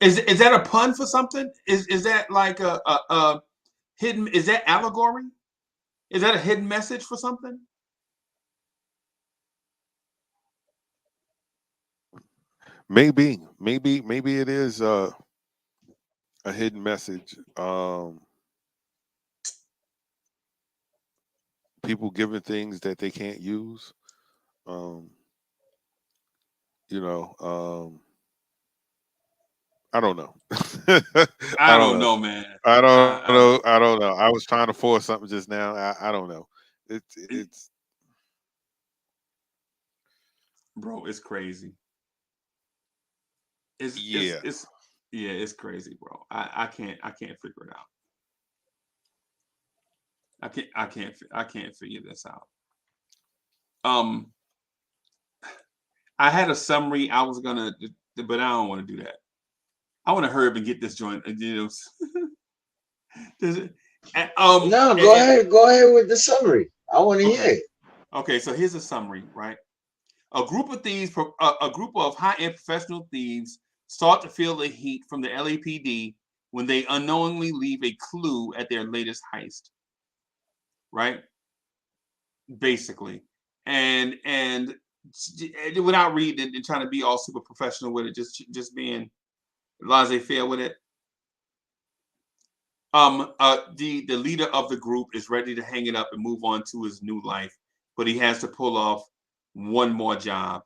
Is that a pun for something? Is that like a hidden? Is that allegory? Is that a hidden message for something? Maybe it is a hidden message. People giving things that they can't use. Um, you know, I don't know. I I don't don't know. know, man. I don't I know. I don't know. I was trying to force something just now. I don't know. It's bro, it's crazy. It's it's yeah. it's yeah, it's crazy, bro. I can't figure it out. I can't figure this out. Um, I had a summary. I was gonna, but I don't want to do that. I want to hurry up and get this joint. You know, does it, and, No, and, go ahead. Go ahead with the summary. I want to hear okay, it. okay. So here's a summary, right? A group of thieves, a group of high-end professional thieves, start to feel the heat from the LAPD when they unknowingly leave a clue at their latest heist, right? Basically, and without reading and trying to be all super professional with it, just being laissez-faire with it. The leader of the group is ready to hang it up and move on to his new life, but he has to pull off one more job.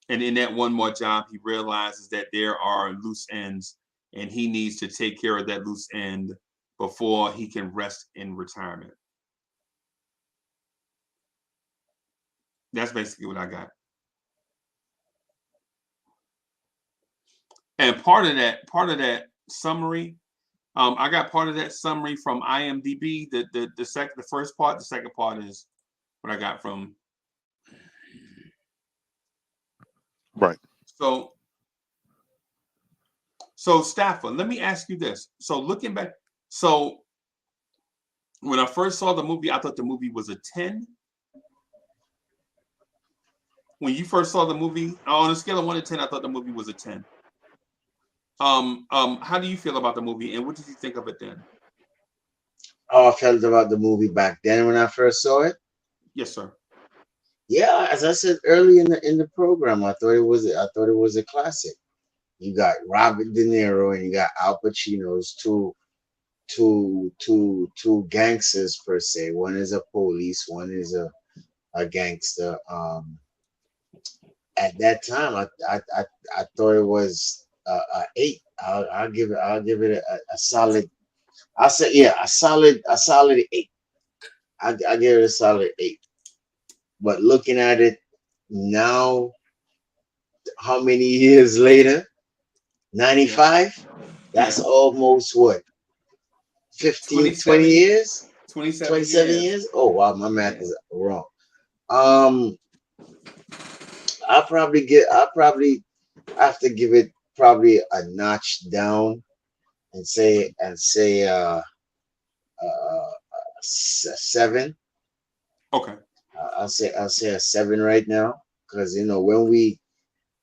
And in that one more job, he realizes that there are loose ends, and he needs to take care of that loose end before he can rest in retirement. That's basically what I got. And part of that summary, I got part of that summary from IMDb. The first part, the second part is what I got from. Right. So so Stafford, let me ask you this. So looking back, so when I first saw the movie, I thought the movie was a 10. When you first saw the movie, on a scale of 1 to 10, I thought the movie was a 10. How do you feel about the movie, and what did you think of it then? How I felt about the movie back then when I first saw it. Yes, sir. Yeah, as I said early in the program, I thought it was a classic. You got Robert De Niro and you got Al Pacino's two gangsters per se. One is a police, one is a gangster. At that time, I thought it was a eight. I'll give it a solid. I'll say yeah, a solid eight. I give it a solid eight. But looking at it now, how many years later? Yeah, 95? That's yeah. almost what? 15, 20 27, years? 27 27 years. years? Oh wow, my math Yeah. is wrong. Um I'll probably have to give it probably a notch down and say a seven. Okay. I'll say a seven right now because you know when we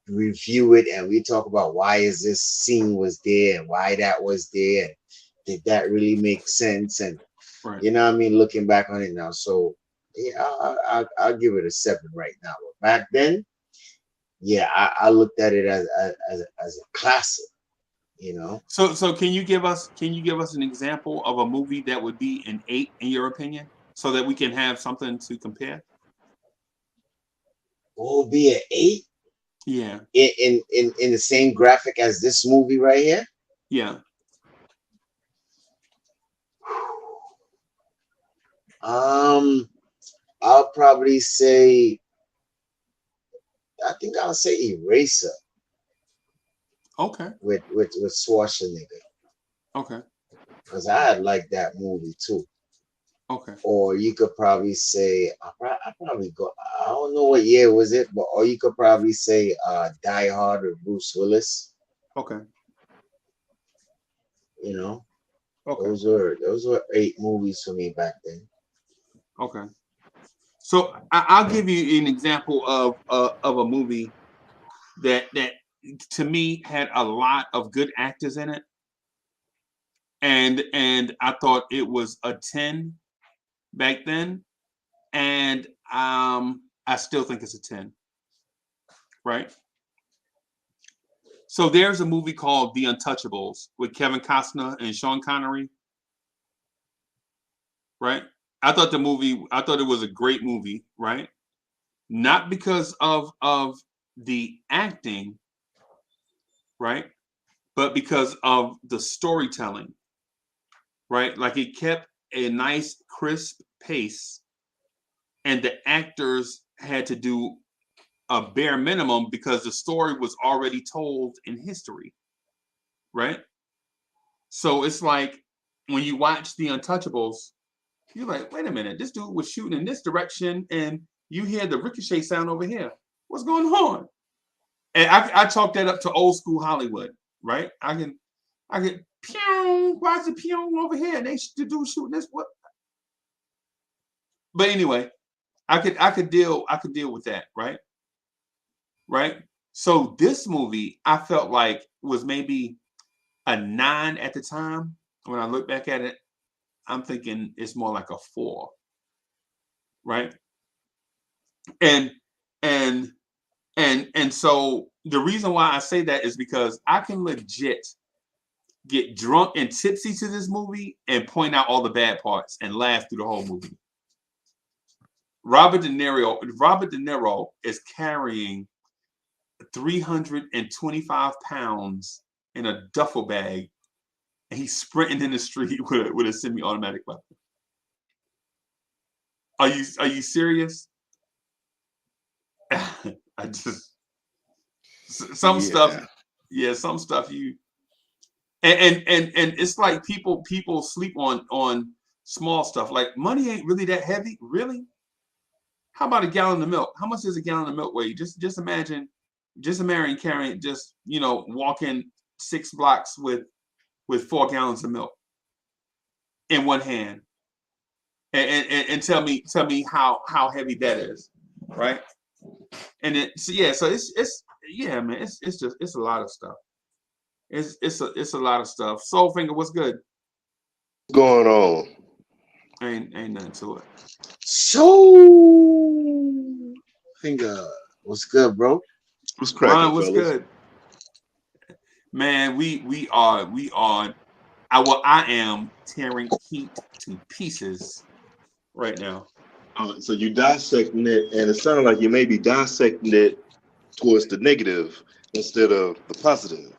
review it and we talk about why is this scene was there and why that was there, and did that really make sense? And Right. you know what I mean, looking back on it now. So yeah, I'll give it a seven right now. But back then, yeah, I looked at it as a classic. You know, So can you give us an example of a movie that would be an 8 in your opinion, so that we can have something to compare? what will be an eight Yeah. in the same graphic as this movie right here? Yeah. Um, I'll probably say I think I'll say Eraser Okay. with Schwarzenegger Okay. because I had liked that movie too. Okay. Or you could probably say I probably go. I don't know what year was it, but or you could probably say Die Hard with Bruce Willis. Okay. You know, Okay. those were eight movies for me back then. Okay. So I'll give you an example of a movie that to me, had a lot of good actors in it, and I thought it was a 10 back then, and I still think it's a 10, right? So there's a movie called The Untouchables with Kevin Costner and Sean Connery, right? I thought it was a great movie, right? Not because of the acting, right? But because of the storytelling, right? Like it kept a nice, crisp pace, and the actors had to do a bare minimum because the story was already told in history, right? So it's like when you watch The Untouchables, you're like, wait a minute, this dude was shooting in this direction, and you hear the ricochet sound over here. What's going on? And I chalk that up to old school Hollywood, right? I can pew, why is it pew over here? And the dude shooting this what? But anyway, I could deal with that, right? Right? So this movie, I felt like was maybe a 9 at the time. When I look back at it, I'm thinking it's more like a 4, right? And and so the reason why I say that is because I can legit get drunk and tipsy to this movie and point out all the bad parts and laugh through the whole movie. Robert De Niro is carrying 325 pounds in a duffel bag, and he's sprinting in the street with a semi-automatic weapon. Are you serious? I just some stuff, some stuff you and it's like people sleep on small stuff. Like money ain't really that heavy, really. How about a gallon of milk? How much does a gallon of milk weigh? Just imagine carrying walking 6 blocks with 4 gallons of milk in one hand, and tell me how heavy that is, right? And so it's man, it's a lot of stuff. It's a lot of stuff. Soulfinger, what's good? What's going on? Ain't nothing to it. So, finger, what's good, bro? What's cracking, Ron, what's fellas? good? Man, we are I am tearing Heat to pieces right now. So you dissecting it, and it sounded like you may be dissecting it towards the negative instead of the positive.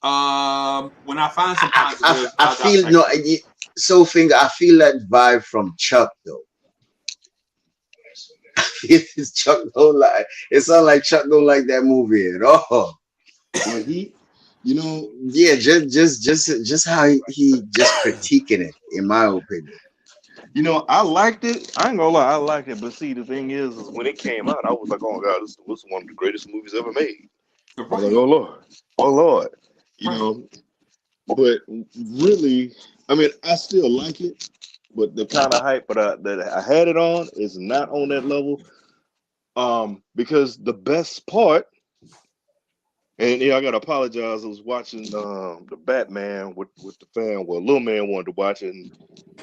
When I find some positive, I feel no. So, finger, I feel that vibe from Chuck though. It's Chuck don't like. It sounds like Chuck don't like that movie at all. On Heat, you know, Yeah, just how he just critiquing it, in my opinion. you know, I liked it. I ain't gonna lie, I liked it. But see, the thing is when it came out, I was like, oh god, this was one of the greatest movies ever made. I was like, oh lord, you know. But really, I mean, I still like it, but the kind of hype that I had it on is not on that level. Because the best part, and I gotta apologize. I was watching the Batman with the fan. Well, little man wanted to watch it, and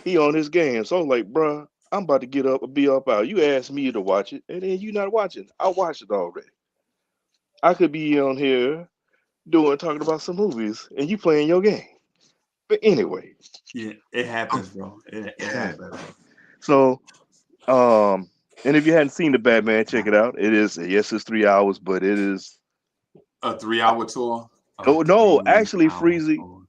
he on his game. So I was like, bruh, I'm about to get up and be up out. You asked me to watch it, and then you not watching. I watched it already. I could be on here talking about some movies, and you playing your game. But anyway, yeah, it happens, bro. It happens. So, and if you hadn't seen the Batman, check it out. It's 3 hours, but it is A 3-hour tour. no, actually, 3-hour Freezy, tour.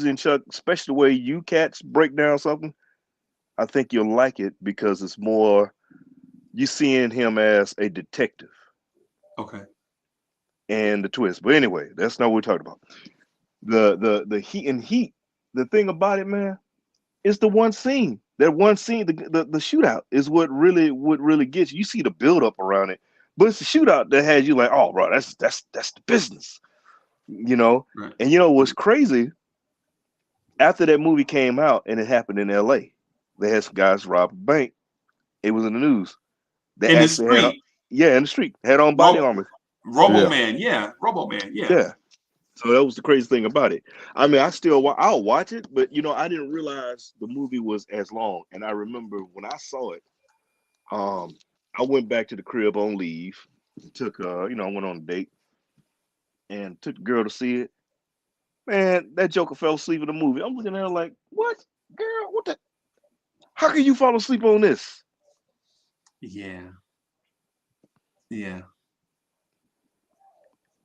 and Chuck, especially the way you cats break down something, I think you'll like it because it's more you seeing him as a detective Okay. and the twist. But anyway, that's not what we're talking about. The Heat. The thing about it, man, is the one scene. That one scene, the shootout is what really gets you. You see the build up around it, but it's the shootout that has you like, oh, bro, that's the business, you know. Right. And you know what's crazy? After that movie came out and it happened in L.A., they had some guys rob a bank. It was in the news. They In the actually had, street. in the street, had on body Well, armor. Robo Man, yeah. Robo Man, yeah. Yeah. So that was the crazy thing about it. I mean, I'll watch it, but I didn't realize the movie was as long. And I remember when I saw it, I went back to the crib on leave, took I went on a date and took the girl to see it. Man, that Joker fell asleep in the movie. I'm looking at her like, what, girl? What the? How can you fall asleep on this? Yeah. Yeah.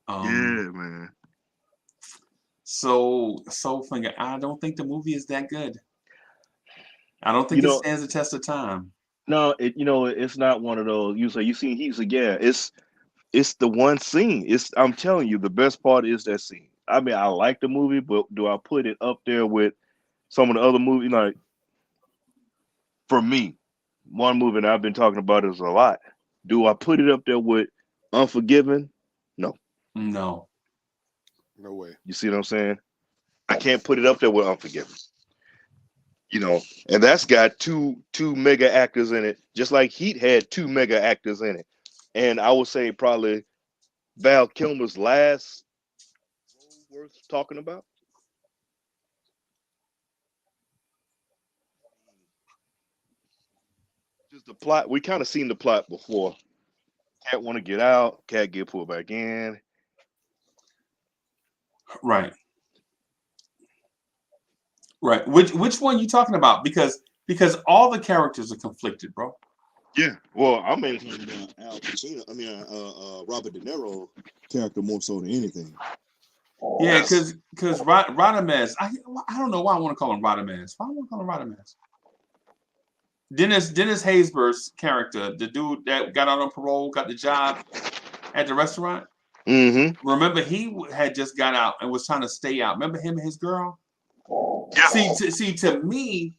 Yeah, man. So Finger, I don't think the movie is that good. I don't think it stands the test of time. No, it's not one of those. You seen he's yeah, it's the one scene. I'm telling you, the best part is that scene. I mean, I like the movie, but do I put it up there with some of the other movies? Like, for me, one movie that I've been talking about is a lot. Do I put it up there with Unforgiven? No. No. No way. You see what I'm saying? I can't put it up there with Unforgiven. And that's got two mega actors in it, just like Heat had two mega actors in it. And I would say probably Val Kilmer's last role worth talking about. Just the plot. We kind of seen the plot before. Cat want to get out. Cat get pulled back in. Right. Right. Which one you talking about? Because all the characters are conflicted, bro. Yeah. Well, I mean, Al Pacino. I mean, Robert De Niro character more so than anything. Yeah, because Radames, I don't know why I want to call him Radames. Why do I want to call him Radames? Dennis Haysbert's character, the dude that got out on parole, got the job at the restaurant. Mm-hmm. Remember, he had just got out and was trying to stay out. Remember him and his girl? Yeah. See, to me,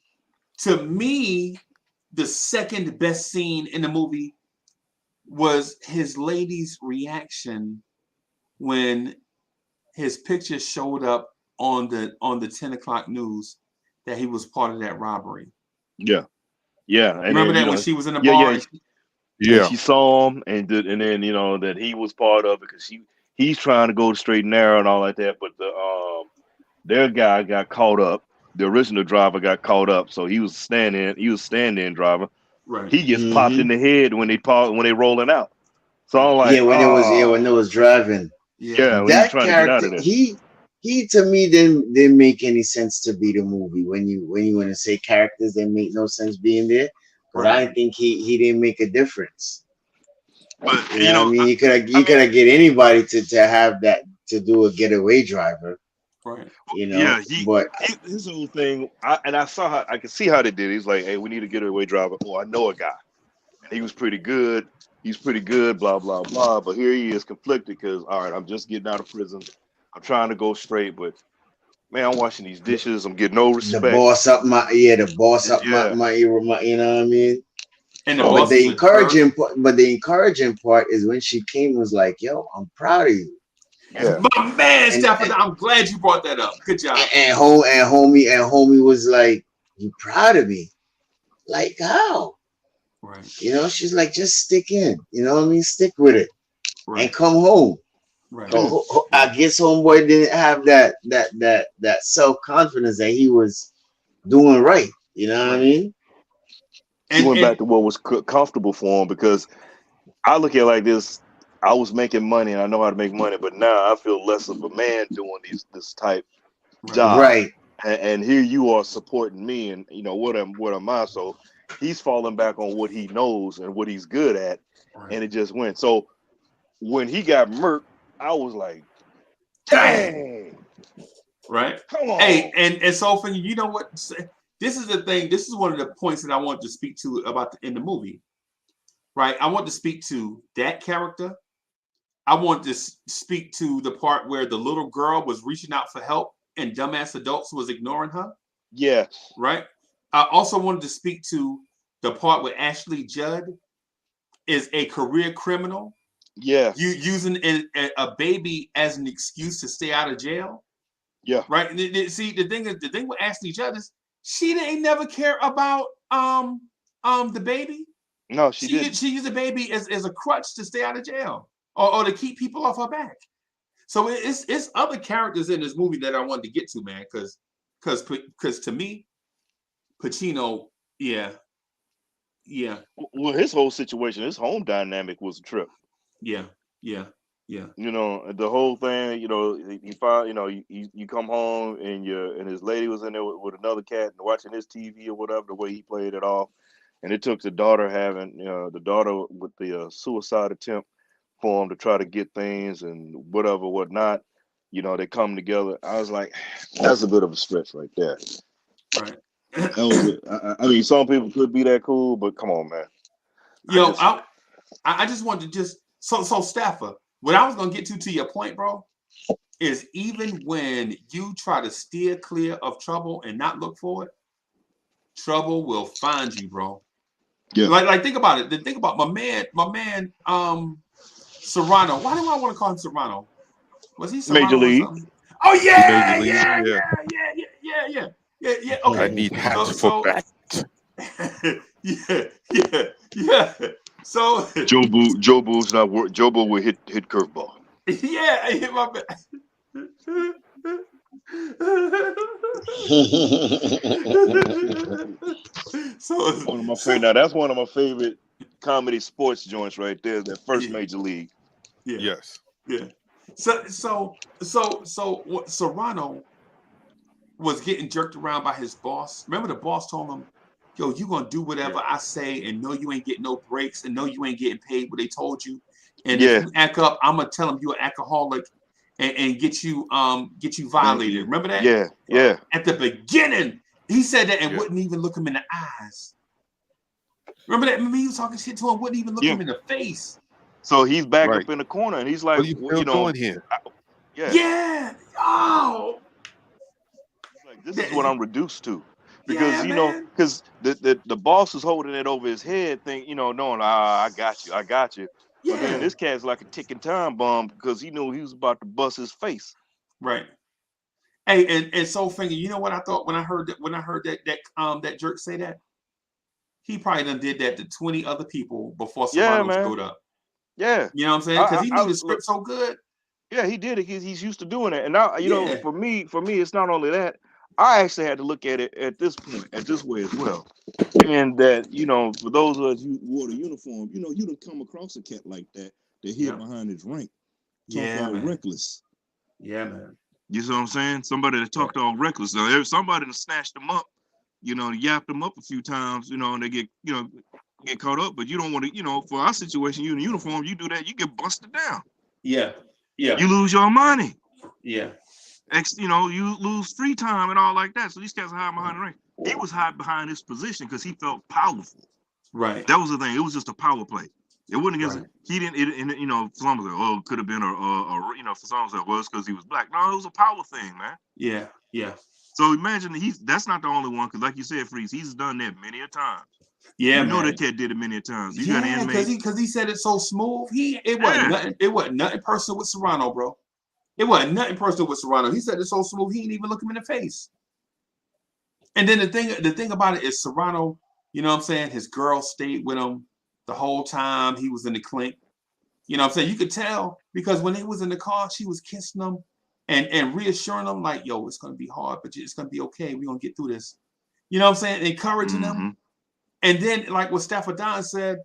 the second best scene in the movie was his lady's reaction when his picture showed up on the 10 o'clock news that he was part of that robbery. Yeah. Yeah. And remember then, that when she was in the bar? Yeah. And she saw him and then that he was part of it because he's trying to go straight and narrow and all like that, but their guy got caught up. The original driver got caught up, so he was stand-in driver. Right. He gets popped in the head when they rolling out. So I'm like, when it was driving. Yeah, when that he's trying character, to get out of there. He to me didn't make any sense to be the movie. When you want to say characters that make no sense being there, but I think he didn't make a difference. But I mean, you could get anybody to have that to do a getaway driver. Right. But his whole thing, I could see how they did it. He's like, hey, we need a getaway driver. Oh, I know a guy. And he was pretty good. He's pretty good, blah, blah, blah. But here he is conflicted because, all right, I'm just getting out of prison. I'm trying to go straight, but man, I'm washing these dishes. I'm getting no respect. The boss up my you know what I mean? And the encouraging part is when she came and was like, yo, I'm proud of you. Yeah. My man, Stafford, I'm glad you brought that up. Good job. And homie was like, you proud of me? Like how? Right. She's like, just stick in. You know what I mean? Stick with it. Right. And come home. Right. So I guess homeboy didn't have that self-confidence that he was doing right. You know what I mean? He went back to what was comfortable for him because I look at it like this. I was making money and I know how to make money, but now I feel less of a man doing this type job. Right. And here you are supporting me, and what am I? So he's falling back on what he knows and what he's good at, and it just went. So when he got murked, I was like, dang. Right. Come on. Hey, and so you know what? This is the thing. This is one of the points that I want to speak to about in the movie. Right. I want to speak to that character. I want to speak to the part where the little girl was reaching out for help and dumbass adults was ignoring her. Yeah. Right. I also wanted to speak to the part where Ashley Judd is a career criminal. Yeah. You using a baby as an excuse to stay out of jail. Yeah. Right. See, the thing with Ashley Judd is she didn't never care about the baby. No, she didn't. She used the baby as a crutch to stay out of jail. or to keep people off her back. So it's other characters in this movie that I wanted to get to, man, because to me, Pacino, yeah. Well, his whole situation, his home dynamic was a trip. Yeah. You know, the whole thing. You know, you find, you know, you come home and his lady was in there with another cat and watching his TV or whatever. The way he played it off, and it took the daughter with the suicide attempt for him to try to get things and whatnot. You know, they come together. I was like, that's a bit of a stretch right there. Right. That was it. I mean, some people could be that cool, but come on, man. Yo, I just wanted to just so Staffer, what I was gonna get to your point, bro, is even when you try to steer clear of trouble and not look for it, trouble will find you, bro. Yeah. Like think about it. Think about my man, Serrano. Why do I want to call him Serrano? Was he Serrano Major or League? something? Oh yeah, Major League, yeah. I Okay. need hats for that. Yeah. So Jobu's not work. Jobu will hit curveball. yeah, I hit my back. So One of my favorite. Now that's one of my favorite comedy sports joints right there. That first Major League. Yeah. Yes. Yeah. So what Serrano was getting jerked around by his boss. Remember the boss told him, yo, you gonna do whatever I say and know you ain't getting no breaks and know you ain't getting paid what they told you. And if you act up, I'm gonna tell him you're an alcoholic and get you violated. Remember that? Yeah. At the beginning, he said that and wouldn't even look him in the eyes. Remember that? Remember he was talking shit to him, wouldn't even look him in the face. So he's back up in the corner and he's like, what are you still doing here? Yeah. Oh. Like, this is what I'm reduced to. Because because the boss is holding it over his head, knowing I got you. Yeah. But then this cat's like a ticking time bomb because he knew he was about to bust his face. Right. Hey, and so Finger, you know what I thought when I heard that jerk say that? He probably done did that to 20 other people before Serrano showed up. Yeah. You know what I'm saying? Because he knew the script so good. Yeah, he did it. He's used to doing it. And now, know, for me, it's not only that. I actually had to look at it at this way as well. And that, for those of us who wore the uniform, you don't come across a cat like that hid behind his rank. Talk all reckless. Yeah, man. You see what I'm saying? Somebody that talked all reckless. So somebody that snatched them up, yapped them up a few times, and they get caught up. But you don't want to, for our situation, you in uniform, you do that, you get busted down. Yeah. You lose your money. Yeah. You lose free time and all like that. So these cats are hiding behind the ring. He was hiding behind his position because he felt powerful. Right. That was the thing. It was just a power play. It wasn't against. He didn't. Some was like, oh, it could have been for some was like, well, it's because he was black. No, it was a power thing, man. Yeah. Yeah. So imagine that's not the only one because, like you said, Freeze, he's done that many a times. Yeah, know that cat did it many a times. You got an inmate because he said it so smooth. It wasn't nothing personal with Serrano, bro. It wasn't nothing personal with Serrano. He said it so smooth, he didn't even look him in the face. And then the thing about it is Serrano, you know what I'm saying? His girl stayed with him the whole time he was in the clink. You know what I'm saying? You could tell because when he was in the car, she was kissing him and reassuring him like, yo, it's going to be hard, but it's going to be okay. We're going to get through this. You know what I'm saying? Encouraging him. And then like what Stafford Don said,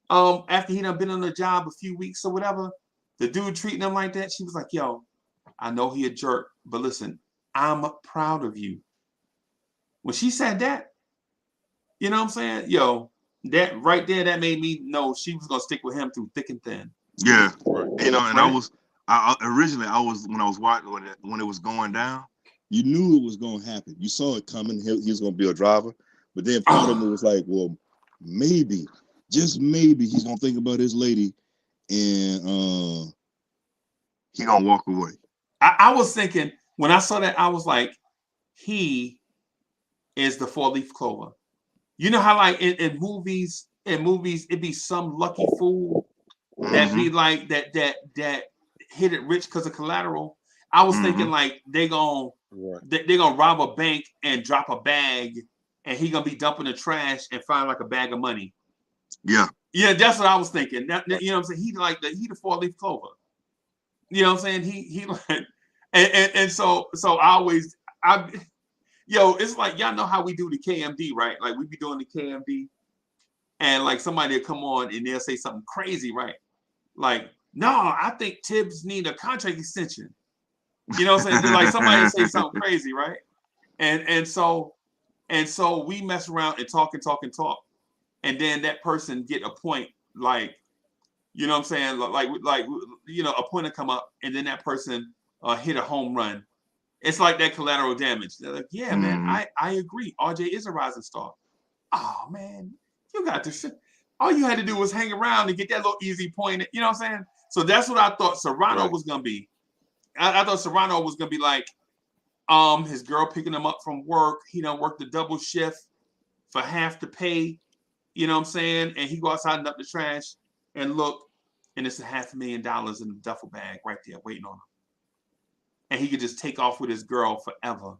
after he done been on the job a few weeks or whatever, the dude treating him like that, she was like, yo, I know he a jerk, but listen, I'm proud of you. When she said that, you know what I'm saying? Yo, that right there, that made me know she was gonna stick with him through thick and thin. Yeah, and I originally when I was watching when it was going down, you knew it was gonna happen. You saw it coming. He was gonna be a driver, but then part of me was like, well, maybe, just maybe, he's gonna think about his lady, and he gonna walk away. I was thinking when I saw that, I was like, he is the 4-leaf clover. You know how like in movies, it be some lucky fool that be like that hit it rich because of collateral. I was thinking like they gonna rob a bank and drop a bag, and he gonna be dumping the trash and find like a bag of money. Yeah. Yeah, that's what I was thinking. You know what I'm saying? He the 4-leaf clover. You know what I'm saying? He like, and so it's like y'all know how we do the KMD, right? Like we be doing the KMD, and like somebody will come on and they'll say something crazy, right? Like, no, I think Tibbs need a contract extension. You know what I'm saying? Like somebody say something crazy, right? And so we mess around and talk, and then that person get a point, like, you know what I'm saying, like a point to come up, and then that person hit a home run. It's like that collateral damage. They're like, yeah, man, I agree. RJ is a rising star. Oh man, you got this shit. All you had to do was hang around and get that little easy point. You know what I'm saying? So that's what I thought Serrano was gonna be. I thought Serrano was gonna be like, his girl picking him up from work. He done worked the double shift for half the pay. You know what I'm saying? And he go outside and up the trash and look, and it's $500,000 in the duffel bag right there waiting on him. And he could just take off with his girl forever.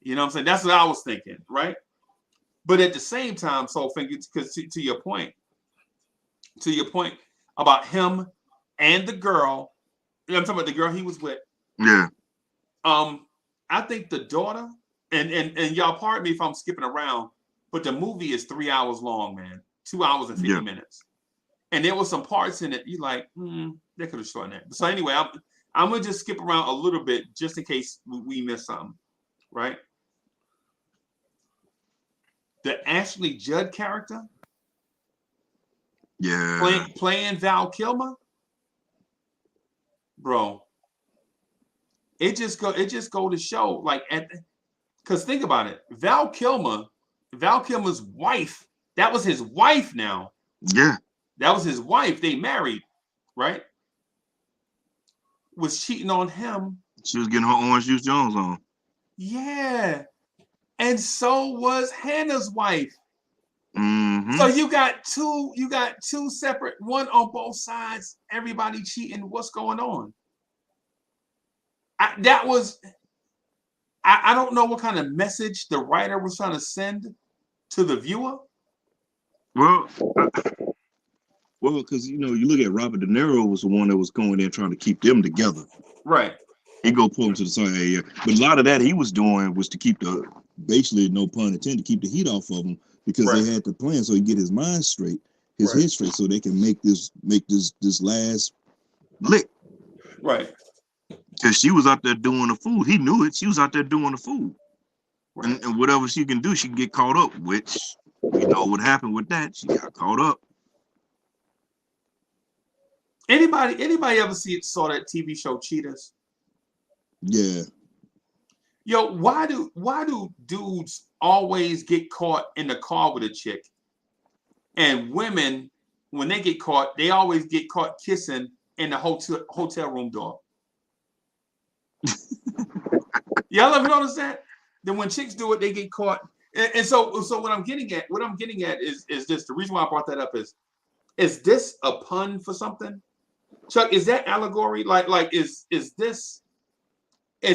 You know what I'm saying? That's what I was thinking, right? But at the same time, Soulfinger, because to your point about him and the girl, I'm talking about the girl he was with. Yeah. I think the daughter, and y'all pardon me if I'm skipping around, but the movie is 3 hours long, man. 2 hours and 50 minutes. And there were some parts in it you like, they could have shortened that. So anyway, I'm gonna just skip around a little bit just in case we miss something, right? The Ashley Judd character, playing Val Kilmer, bro. It just go to show, like, because think about it, Val Kilmer's wife, that was his wife now. Yeah. That was his wife. They married, right? Was cheating on him. She was getting her Orange Juice Jones on. Yeah. And so was Hannah's wife. Mm-hmm. So you got two separate, one on both sides, everybody cheating. What's going on? I don't know what kind of message the writer was trying to send to the viewer. Well, because you look at Robert De Niro was the one that was going there trying to keep them together. Right. He go pull them to the side. Yeah. But a lot of that he was doing was to keep basically, no pun intended, to keep the heat off of him, because they had the plan so he get his mind straight, his head straight, so they can make this last lick. Right. Because she was out there doing the food. He knew it. She was out there doing the food. Right. And whatever she can do, she can get caught up, which you know what happened with that. She got caught up. Anybody ever saw that TV show Cheaters? Yeah. Yo, why do dudes always get caught in the car with a chick? And women, when they get caught, they always get caught kissing in the hotel room door. Y'all ever notice that? Then when chicks do it, they get caught. And so what I'm getting at is this. The reason why I brought that up is this a pun for something? Chuck, is that allegory? Like is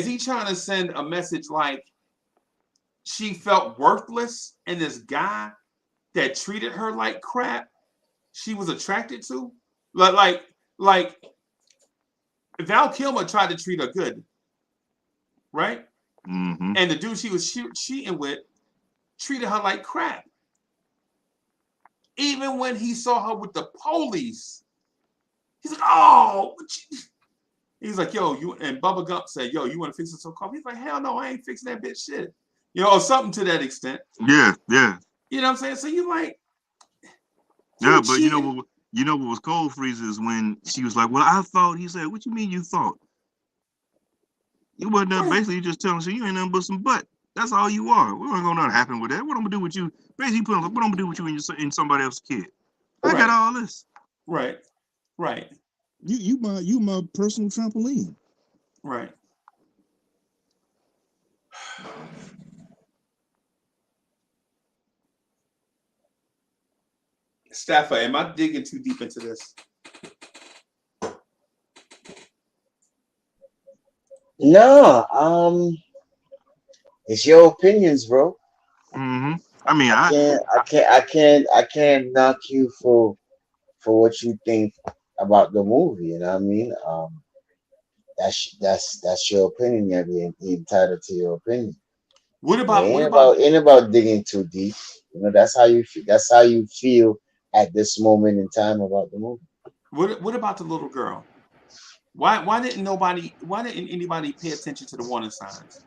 he trying to send a message like she felt worthless and this guy that treated her like crap she was attracted to? Like Val Kilmer tried to treat her good, right? Mm-hmm. And the dude she was cheating with treated her like crap. Even when he saw her with the police, he's like, oh, he's like, yo, you, and Bubba Gump said, yo, you want to fix some coffee? He's like, hell no, I ain't fixing that bitch shit. Or something to that extent. Yeah. You know what I'm saying? So you like, yeah, but cheating. you know what was cold freezer is when she was like, well, I thought. He said, what you mean you thought? You wasn't there, basically you just telling her you ain't nothing but some butt. That's all you are. We ain't gonna happen with that. What I'm gonna do with you? Basically, what I'm gonna do with you and somebody else's kid? I got all this. Right. You my personal trampoline. Right. Staffer, am I digging too deep into this? No, it's your opinions, bro. Mm-hmm. I mean, I can't knock you for for what you think about the movie. You know what I mean? That's your opinion. You're entitled to your opinion. What It about what about ain't about digging too deep. You know, that's how you feel. That's how you feel at this moment in time about the movie. what about the little girl? Why didn't anybody pay attention to the warning signs?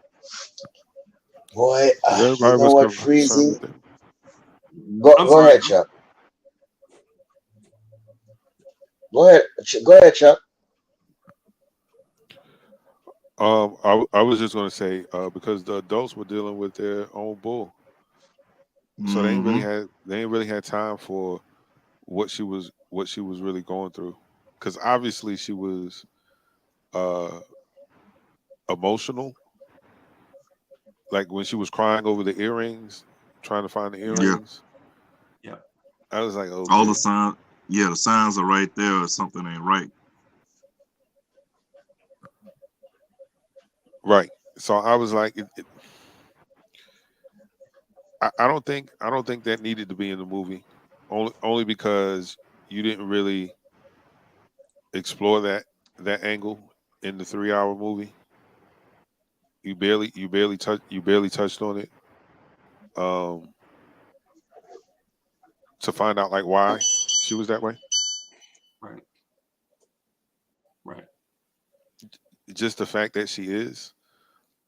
Boy, Because you everybody know was what, concerned Freezy? with them. I'm Go sorry. ahead, Chuck. Go ahead, Chuck. I was just gonna say because the adults were dealing with their own bull, so Mm-hmm. they ain't really had time for what she was really going through, because obviously she was uh emotional, like when she was crying over the earrings, trying to find the Yeah, Yeah. earrings. yeah, I was like, All the okay, signs. Yeah, the signs are right there. Or something ain't right. right. So I was like, I don't think that needed to be in the movie, only because you didn't really explore that angle in the 3 hour movie. You barely touched on it um to find out like why she was that way. right, right. Just the fact that she is.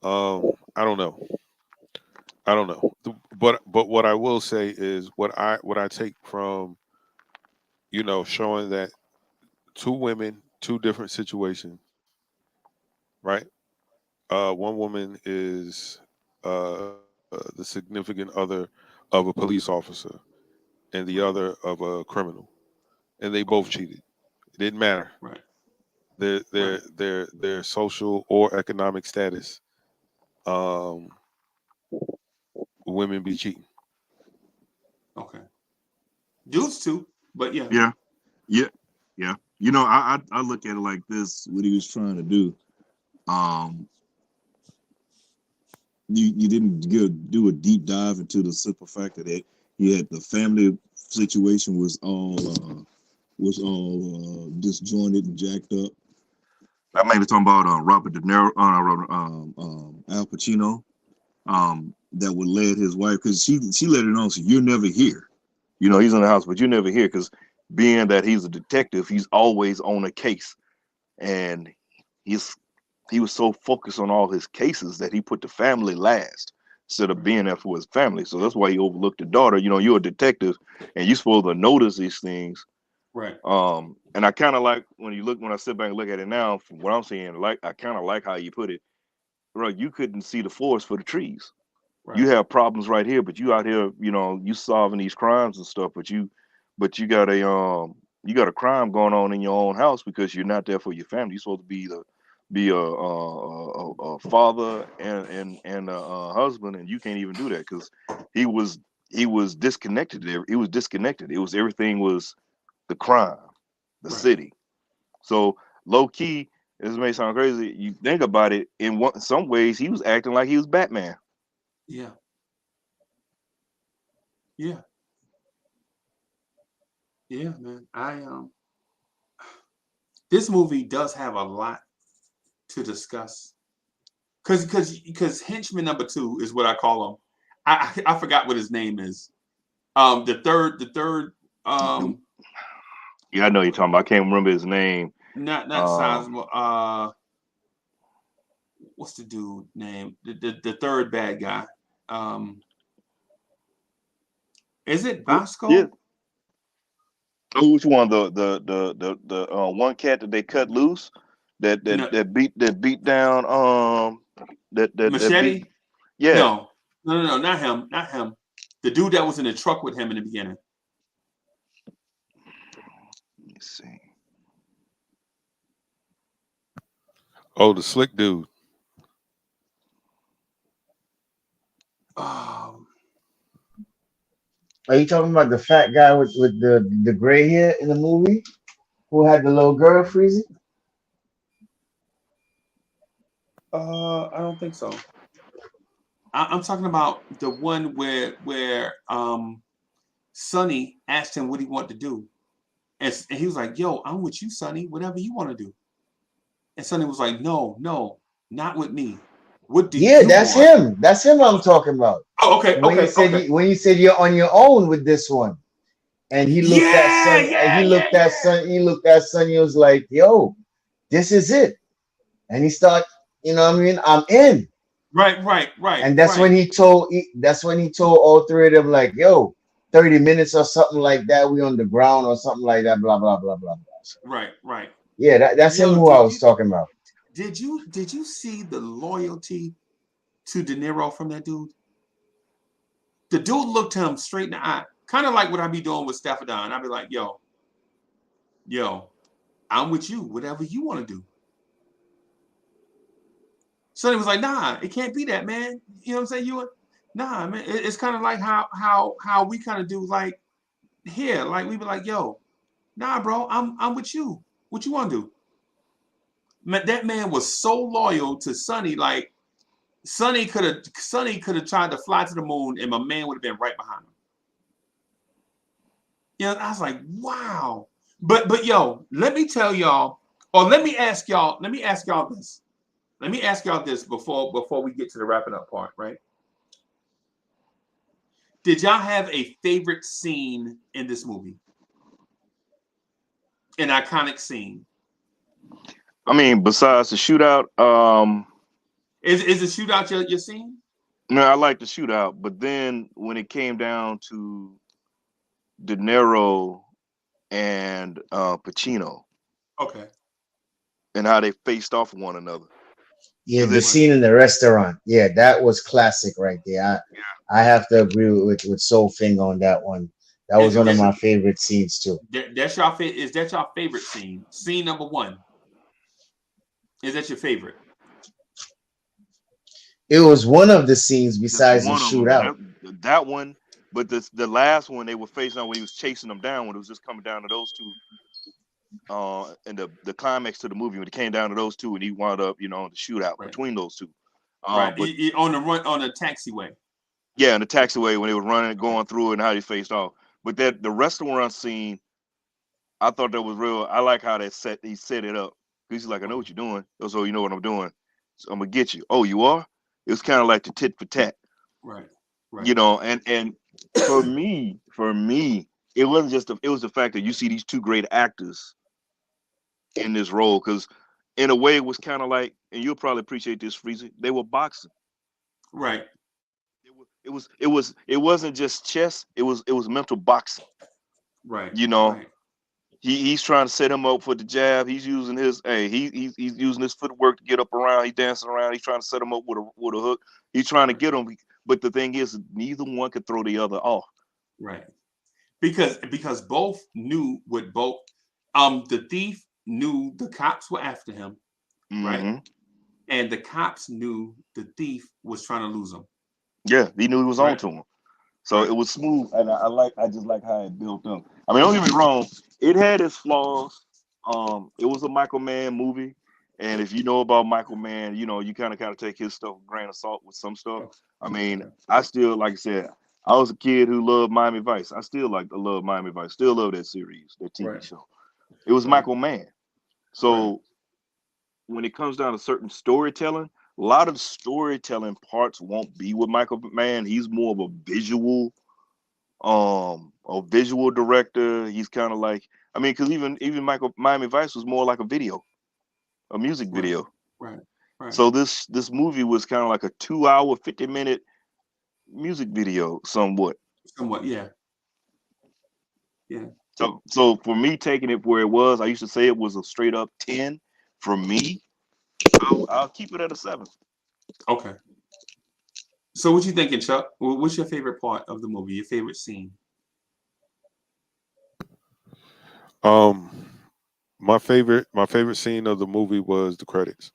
I don't know. I don't know. But what I will say is what I take from showing that two women, two different situations, right? One woman is the significant other of a police officer, and the Right, other of a criminal, and they both okay, cheated. It didn't matter right, right, their social or economic status. Um, Women be cheating. okay. Dudes too, but yeah, Yeah. Yeah. Yeah. I look at it like this. What he was trying to do. Um, you didn't do a deep dive into the simple fact that he had the family situation was all disjointed and jacked up. I'm mainly talking about Robert De Niro, Al Pacino, that would lead his wife because she let it on. So you're never here. He's in the house, but you're never here because being that he's a detective, he's always on a case, and he's he was so focused on all his cases that he put the family last instead of right, being there for his family. So that's why he overlooked the daughter. You're a detective and you're supposed to notice these things. right, And I kind of like when I sit back and look at it now, from what I'm seeing, like I kind of like how you put it. Right, you couldn't see the forest for the trees. right, You have problems right here, but you out here, you solving these crimes and stuff, but you got a crime going on in your own house because you're not there for your family. You're supposed to be a father and a husband, and you can't even do that because he was he was disconnected. He was disconnected. It was everything was the crime, the right. city. So low key, this may sound crazy. You think about it, some ways he was acting like he was Batman. Yeah, yeah, yeah, man. This movie does have a lot to discuss because henchman number two is what I call him. I forgot what his name is. The third Yeah, I know you're talking about. I can't remember his name. not Um, Sizable. What's the dude name? The third bad guy. Um, is it yeah. Bosco? Oh, which one? The one cat that they cut loose, No, that beat down that beat. Machete? Yeah. No, not him, not him. The dude that was in the truck with him in the beginning. Let me see. Oh, the slick dude. Oh, Are you talking about the fat guy with the gray hair in the movie who had the little girl, Freezy? I don't think so. I'm talking about the one where Sonny asked him what he wanted to do. And he was like, "Yo, I'm with you, Sonny. Whatever you want to do." And Sonny was like, "No, no, not with me. What do Yeah, you that's want?" him. That's him I'm talking about. Oh, okay, When you okay, said okay. when you said you're on your own with this one, and he looked at Yeah, Son, and yeah, yeah, yeah. He looked at Son, he was like, "Yo, this is it." And he started, you know what I mean? I'm in. Right, right, right, And right, that's when he told all three of them, like, "Yo, 30 minutes or something like that, we on the ground or something like that, blah, blah, blah, blah, blah." So, right, right. yeah, that's him Yo, who I was talking about. did you see the loyalty to De Niro from that dude? The dude looked him straight in the eye, kind of like what I be doing with Stefan. I'd be like, yo, I'm with you. Whatever you want to do. Sonny was like, nah, it can't be that, man. You know what I'm saying? Nah, man. It's kind of like how we kind of do like here. Like we be like, yo, nah, bro, I'm with you. What you want to do? Man, that man was so loyal to Sonny. Like Sonny could have tried to fly to the moon, and my man would have been right behind him. You know, I was like, wow. But yo, let me tell y'all, or let me ask y'all this. Let me ask y'all this before we get to the wrapping up part, right? Did y'all have a favorite scene in this movie? An iconic scene. I mean, besides the shootout, Is the shootout your scene? no, I like the shootout, but then when it came down to De Niro and Pacino Okay. and how they faced off one another, Yeah, because the it, Right. scene in the restaurant. Yeah, that was classic right there. I have to agree with Soul Finger on that one. That was Is one of that, my favorite scenes too. that's y'all is that y'all favorite scene? Scene number one. Is that your favorite? It was one of the scenes that's besides the one of them. shootout. That one, but the last one they were facing on when he was chasing them down, when it was just coming down to those two, and the climax to the movie when it came down to those two, and he wound up, in the shootout Right. between those two. Right. But On the run on the taxiway. yeah, in the taxiway when they were running, going through it, and how they faced off. But that the restaurant scene, I thought that was real. I like how he set it up. He's like, I know what you're doing. So you know what I'm doing. So I'm gonna get you. Oh, you are? It was kind of like the tit for tat, Right. Right. Right. and for me, it wasn't just it was the fact that you see these two great actors in this role, because in a way it was kind of like, and you'll probably appreciate this, Freezer. They were boxing. Right. It wasn't just chess. It was mental boxing. Right. You know, Right. he's trying to set him up for the jab. He's using his he's using his footwork to get up around. He's dancing around. He's trying to set him up with a hook. He's trying to Right. get him. But the thing is, neither one could throw the other off. Right. Because both knew what both the thief knew the cops were after him, right? Hmm. And the cops knew the thief was trying to lose him. Yeah, he knew he was on Right. to him. So it Right. was smooth, and I just like how it built up. I mean, don't get me wrong, it had its flaws. It was a Michael Mann movie, and if you know about Michael Mann, you kind of take his stuff with a grain of salt with some stuff. Okay. I mean, Okay. I still, like I said, I was a kid who loved Miami Vice. I still love Miami Vice. Still love that series, that TV Right. show. It was Right. Michael Mann. Right. So when it comes down to certain storytelling, a lot of storytelling parts won't be with Michael Mann. He's more of a visual director. He's kind of like, I mean, because even Miami Vice was more like a music Right. video. Right. Right. So this movie was kind of like a 2 hour 50 minute music video somewhat. Somewhat. Yeah. Yeah. So for me, taking it where it was, I used to say it was a straight up 10. For me, I'll keep it at a 7. Okay. So what you thinking, Chuck? What's your favorite part of the movie? Your favorite scene? Um, my favorite scene of the movie was the credits.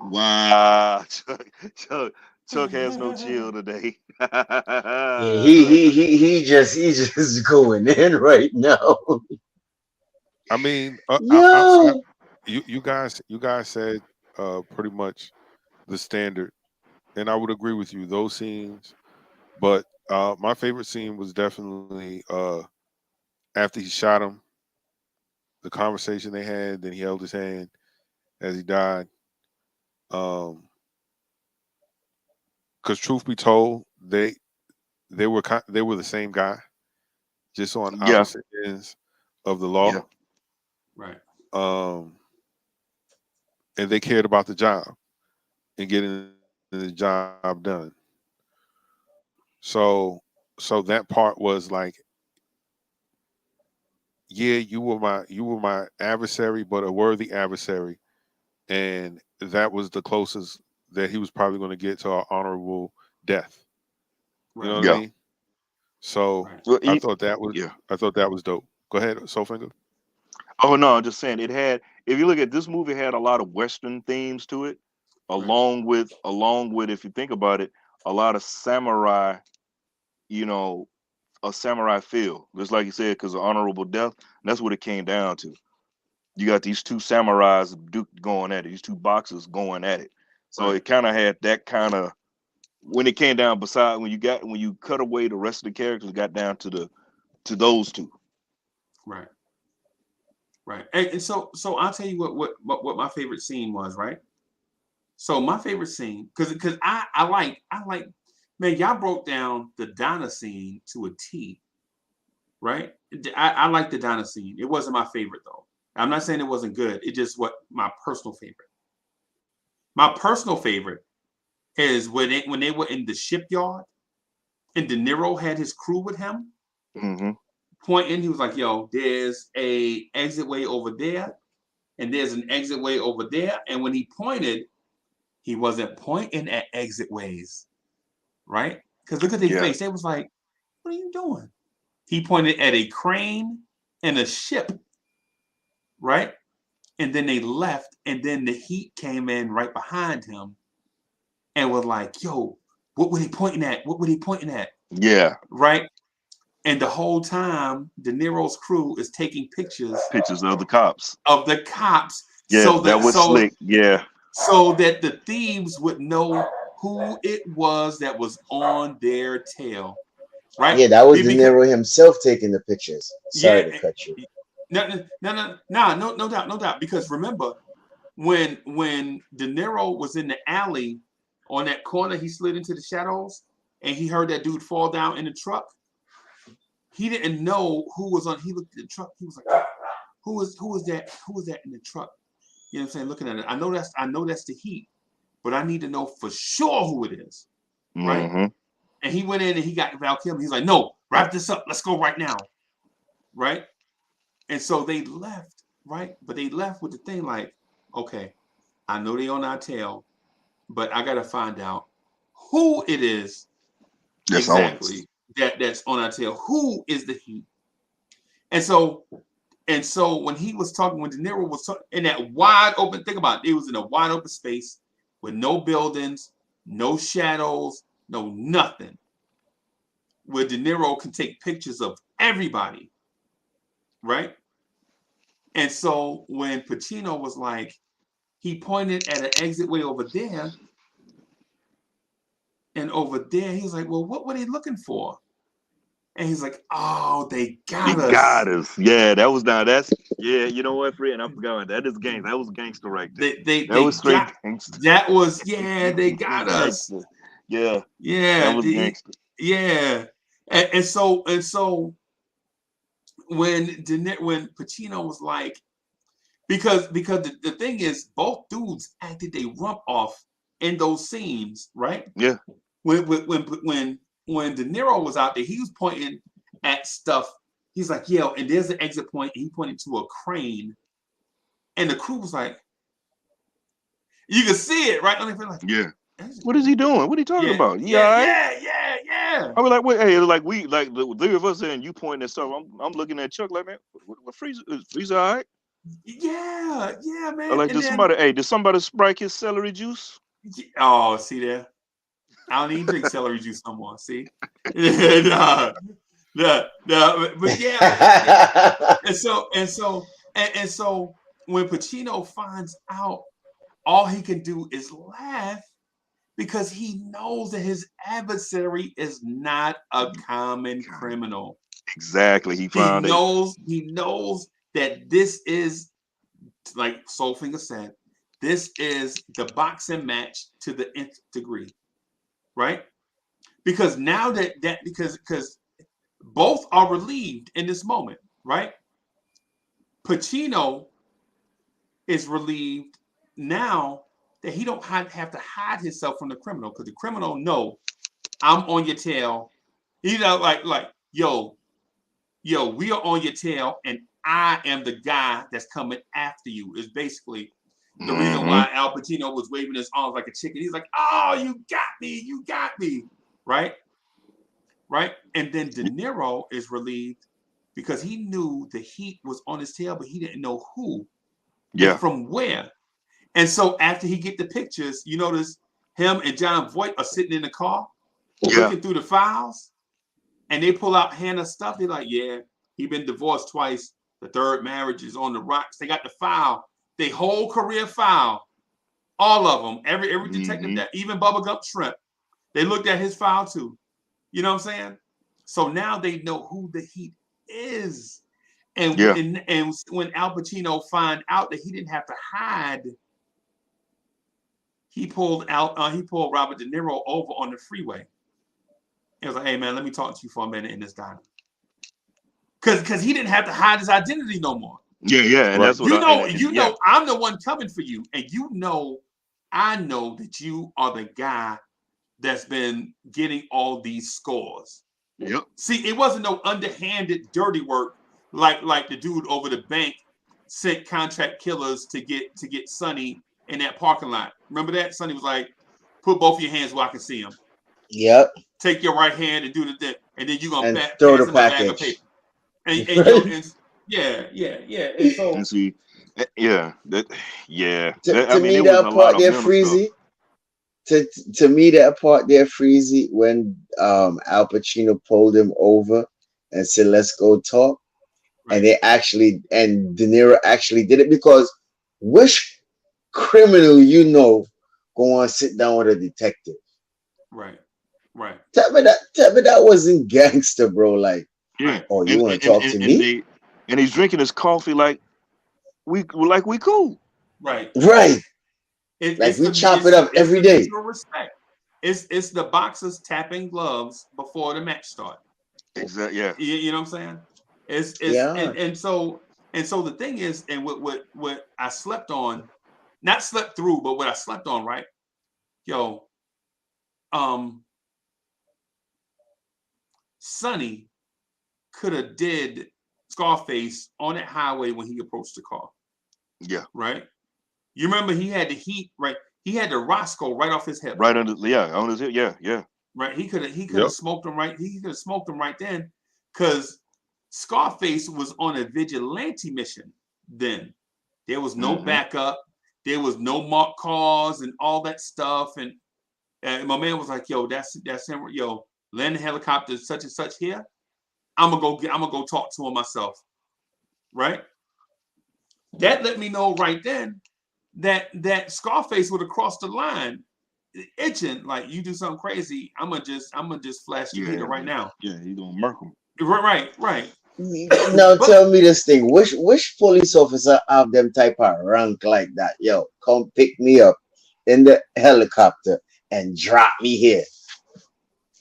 Wow, Chuck has no chill today. Yeah, he just going in right now. I mean, Yo, you guys said pretty much the standard, and I would agree with you. Those scenes, but my favorite scene was definitely after he shot him, the conversation they had, then he held his hand as he died. Because truth be told, they were the same guy, just on Yeah, opposite ends of the yeah, law. Right. Um, and they cared about the job and getting the job done. So so that part was like, yeah, you were my adversary, but a worthy adversary, and that was the closest that he was probably going to get to an honorable death. You know Right. what I yeah. mean? So Right. Well, yeah. I thought that was dope. Go ahead, Soulfinger. Oh no, I'm just saying it had. If you look at this movie, it had a lot of Western themes to it, Right. along with if you think about it, a lot of samurai. You know, a samurai feel, just like you said, because of honorable death. That's what it came down to. You got these two samurais going at it, these two boxers going at it. So Right. it kind of had that kind of when it came down. Beside when you cut away the rest of the characters, got down to those two. Right. Right. And so I'll tell you what my favorite scene was, right? So my favorite scene, because I like, man, y'all broke down the Donna scene to a T, right? I like the Donna scene. It wasn't my favorite though. I'm not saying it wasn't good. It just what my personal favorite. My personal favorite is when they were in the shipyard and De Niro had his crew with him, Hmm. pointing. He was like, "Yo, there's a exit way over there, and there's an exit way over there." And when he pointed, he wasn't pointing at exit ways, right? Because look at their Yeah, face. They was like, "What are you doing?" He pointed at a crane and a ship, right? And then they left, and then the heat came in right behind him and was like, "Yo, what were they pointing at? What were they pointing at?" yeah. Right? And the whole time, De Niro's crew is taking pictures Pictures of the cops. of the cops Yeah, so that that was so slick. Yeah, so that the thieves would know who it was that was on their tail, right? Yeah, that was De Because Niro himself taking the pictures. yeah, Sorry to cut you. no doubt. Because remember when De Niro was in the alley on that corner, he slid into the shadows and he heard that dude fall down in the truck. He didn't know who was on. He looked at the truck. He was like, who is that? Who is that in the truck? You know what I'm saying? Looking at it, I know that's the heat, but I need to know for sure who it is, right? hmm, And he went in and he got Val Kilmer. He's like, no, wrap this up. Let's go right now, right? And so they left, right? But they left with the thing like, okay, I know they on our tail, but I gotta find out who it is that's on us. exactly that's on our tail. Who is the heat? And so when he was talking, when De Niro was talking in that wide open, think about it, it was in a wide open space with no buildings, no shadows, no nothing, where De Niro can take pictures of everybody, right? And so when Pacino was like, he pointed at an exit way over there, and over there, he was like, well, what were they looking for? And he's like, oh, they They got got us. us. Yeah, that was now. That's yeah. You know what, Fred? I forgot that is gang. That was gangster right there. That They was straight got gangster. that was yeah, they got us. Gangster. Yeah, that Yeah, was gangster. yeah. And so when Pacino was like, because the thing is, both dudes acted they rump off in those scenes, right? Yeah, When De Niro was out there, he was pointing at stuff. He's like, yeah, and there's the exit point. And he pointed to a crane, and the crew was like, you can see it right on the like, yeah. exit What is point. he doing? What are you talking Yeah, about? You all yeah, right? yeah, yeah, yeah. I was like, wait, hey, like we like the three of us and you pointing at stuff. I'm looking at Chuck like, man, what Freeze is Freeze all right? Yeah, yeah, Or man. like, And then, did somebody strike his celery juice? oh, see there. I don't even drink celery juice no more. See, no, no, but yeah, and so when Pacino finds out, all he can do is laugh because he knows that his adversary is not a common criminal. Exactly. He He found it. knows that this is, like Soulfinger said, this is the boxing match to the nth degree, right? Because now because both are relieved in this moment, right? Pacino is relieved now that he don't have to hide himself from the criminal, because the criminal know I'm on your tail. You know, like yo, we are on your tail, and I am the guy that's coming after you. Is basically the reason why Al Pacino was waving his arms like a chicken. He's like, "Oh, you got me," right? Right? And then De Niro is relieved because he knew the heat was on his tail, but he didn't know who and Yeah. from where. And so after he get the pictures, you notice him and John Voight are sitting in the car Yeah. looking through the files, and they pull out Hannah's stuff. They're like, yeah, he been divorced twice. The third marriage is on the rocks. They got the file, they whole career file, all of them. Every detective, that even Bubba Gump Shrimp, they looked at his file too. You know what I'm saying? So now they know who the Heat is. And Yeah. and when Al Pacino find out that he didn't have to hide, he pulled Robert De Niro over on the freeway. He was like, "Hey man, let me talk to you for a minute in this diner," because he didn't have to hide his identity no more. Yeah, yeah, and Right. that's what You know, I'm the one coming for you, and you know, I know that you are the guy that's been getting all these scores. Yep. See, it wasn't no underhanded, dirty work like the dude over the bank sent contract killers to get Sonny in that parking lot. Remember that? Sonny was like, "Put both of your hands where I can see him. Yep. Take your right hand and do the thing, and then you're gonna And throw pass the him a bag of package. paper." And you know, and yeah. And so And see, yeah, that, yeah. I To mean, me, it was a that lot part of there, mental stuff. Freezy. To me, that part there, Freezy, when Al Pacino pulled him over and said, "Let's go talk," and right, De Niro actually did it, because which criminal go on sit down with a detective? right, right, Tell me that wasn't gangster, bro. Like, Yeah, right, oh, you want to talk to me? and he's drinking his coffee like we cool. right. Right. Like It's we the chop it up it's every the day. mutual respect. It's the boxers tapping gloves before the match start. Exactly. Yeah. You know what I'm saying? It's Yeah. and so the thing is, and what I slept on, not slept through, but what I slept on, right? Yo, um, Sonny could have did Scarface on that highway when he approached the car, Yeah. right? You remember he had the heat, right? He had the Roscoe right off his hip, Right under. Yeah. On his. Yeah. Yeah. right? He could Yep. have smoked him right. He could have smoked him right then, because Scarface was on a vigilante mission then. There was no backup. There was no marked cars and all that stuff. And my man was like, "Yo, that's him. Yo, land the helicopter such and such here. I'm gonna go talk to him myself." Right? That let me know right then that Scarface would have crossed the line, itching like, "You do something crazy, I'm gonna just flash the heater Yeah. right now." Yeah. He's gonna murk him. Right. Now But tell me this thing. Which police officer have them type of rank like that? Yo, come pick me up in the helicopter and drop me here.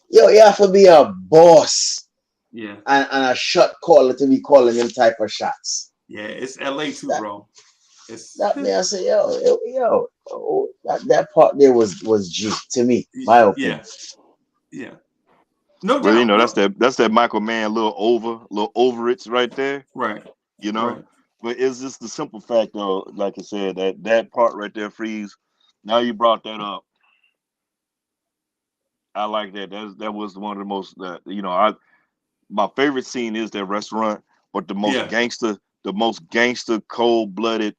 Yo, you have to be a boss yeah, and a shot caller to be calling them type of shots. it's LA too, That bro. It's that me, I say, yo, oh, that part there was G to me, my opinion. yeah, yeah. No Well, doubt. No, that's that Michael Mann little over it's right there. right, You know, right. but it's just the simple fact though, like I said, that part right there, Freeze. Now you brought that up. I like that. That was one of the most. My favorite scene is that restaurant, but Yeah, the most gangster, cold blooded,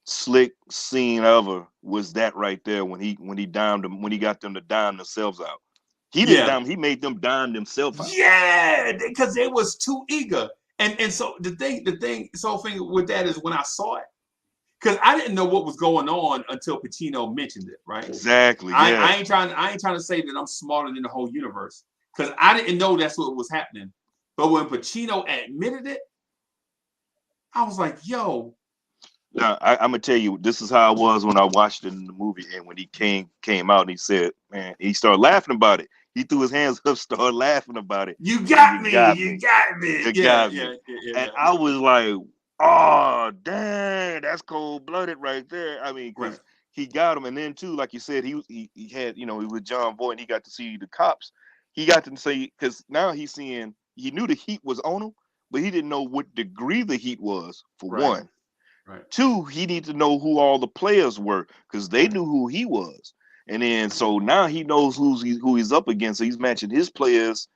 slick scene ever was that right there when he dimed them when he got them to dime themselves out. He didn't yeah, dime. He made them dime themselves out. yeah. Because they was too eager. And so so thing with that is, when I saw it, because I didn't know what was going on until Pacino mentioned it. Right. Exactly. Yeah. I ain't trying to say that I'm smarter than the whole universe, because I didn't know that's what was happening. But when Pacino admitted it, I was like, yo. Now, I'm gonna tell you, this is how I was when I watched it in the movie, and when he came out and he said, man, he started laughing about it. He threw his hands up, started laughing about it. You got me. got You me. got me. You Yeah, got yeah, me. yeah, And I was like, oh, dang, that's cold-blooded right there. I mean, because right. he got him. And then, too, like you said, he had, you know, he was John Boy, and he got to see the cops. He got to say, because now he's seeing, he knew the heat was on him, but he didn't know what degree the heat was, for Right. one. Right. Two, he needed to know who all the players were, because they knew who he was. And then, so now he knows who he's up against. So he's matching his players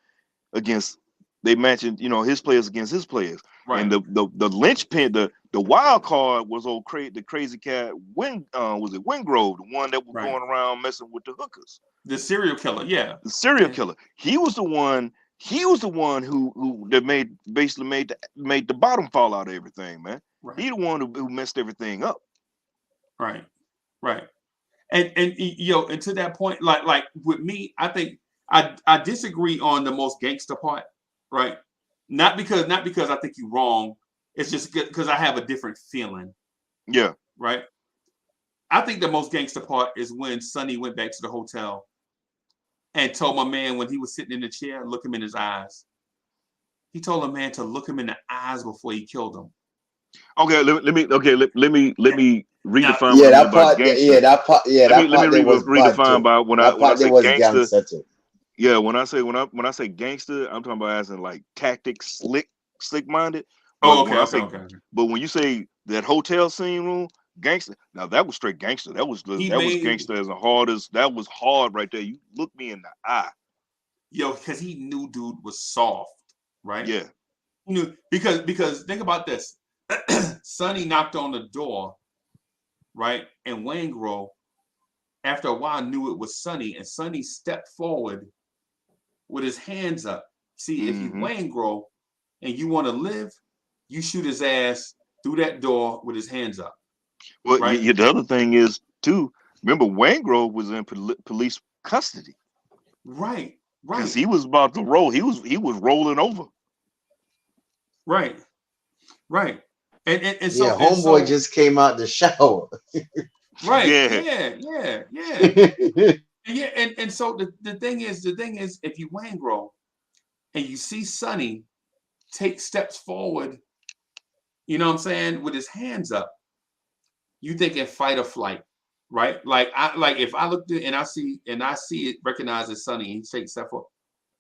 against, they matching, you know, his players against his players. Right. And the linchpin, the wild card was the crazy cat was it Wingrove, the one that was Right. going around messing with the hookers. The serial killer, yeah. The serial killer. He was the one who that basically made the bottom fall out of everything, man. Right. He the one who messed everything up. Right. Right. And you know, and to that point, like with me, I think I disagree on the most gangster part, right? Not because I think you're wrong. It's just because I have a different feeling. Yeah. Right. I think the most gangster part is when Sonny went back to the hotel and told my man when he was sitting in the chair, look him in his eyes. He told a man to look him in the eyes before he killed him. Okay, let me redefine Yeah, what I mean that about part. gangster. Yeah, that part. Yeah, that Let part. me There was bad redefine too. about when That I part there say was gangster. gangster too. Yeah, when I say gangster, I'm talking about as in like tactics, slick minded. Oh, But okay. But when you say that hotel scene room, gangster, now that was straight gangster. That was gangster as hard as that was hard right there. You look me in the eye. Yo, because he knew dude was soft, right? Yeah. He knew because think about this. Sonny knocked on the door, right? And Wangro, after a while, knew it was Sonny, and Sonny stepped forward with his hands up. See, if you Wangro and you want to live, you shoot his ass through that door with his hands up. Well, right? the other thing is too. Remember, Wangrove was in police custody. Right. Because he was about to roll. He was rolling over. Right. And so yeah, homeboy so, just came out the shower. right. Yeah. Yeah. And so the thing is, if you Wangro and you see Sonny take steps forward, you know what I'm saying, with his hands up, you thinking fight or flight, right? Like if I look and I see it, recognize it's Sonny, and he takes step forward,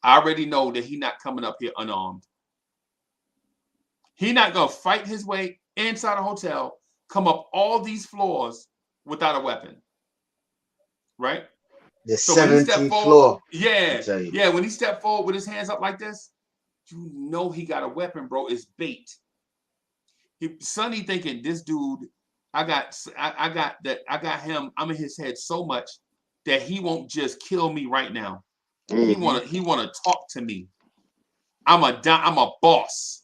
I already know that he's not coming up here unarmed. He's not gonna fight his way inside a hotel, come up all these floors without a weapon, right? The So when he stepped 17th forward, floor. yeah, when he stepped forward with his hands up like this, you know he got a weapon, bro. It's bait. Sonny thinking this dude, I got him. I'm in his head so much that he won't just kill me right now. He wanna talk to me. I'm a boss.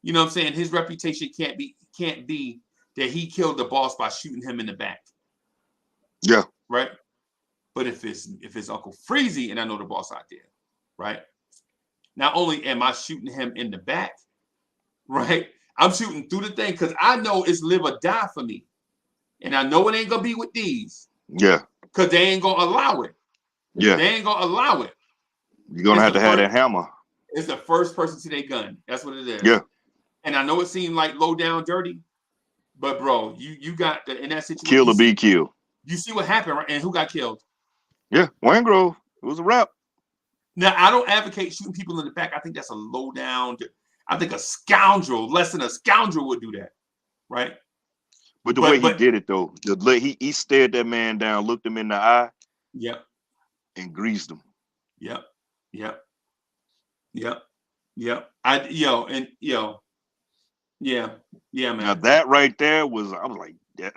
You know what I'm saying? His reputation can't be that he killed the boss by shooting him in the back. Yeah. Right. But if it's Uncle Freezy and I know the boss out there, right? Not only am I shooting him in the back, right? I'm shooting through the thing because I know it's live or die for me. And I know it ain't gonna be with these. Yeah. Because they ain't gonna allow it. Yeah. They ain't gonna allow it. You're gonna have to have that hammer. It's the first person to their gun. That's what it is. Yeah. And I know it seemed like low down dirty, but bro, you got in that situation. Kill or be killed. You see what happened, right? And who got killed? Yeah, Wangrove. It was a wrap. Now I don't advocate shooting people in the back. I think that's a low down. I think a scoundrel, less than a scoundrel, would do that, right? But the way he did it though, he stared that man down, looked him in the eye, yep, and greased him. Yep. Yeah, man. Now that right there was, I was like, yeah,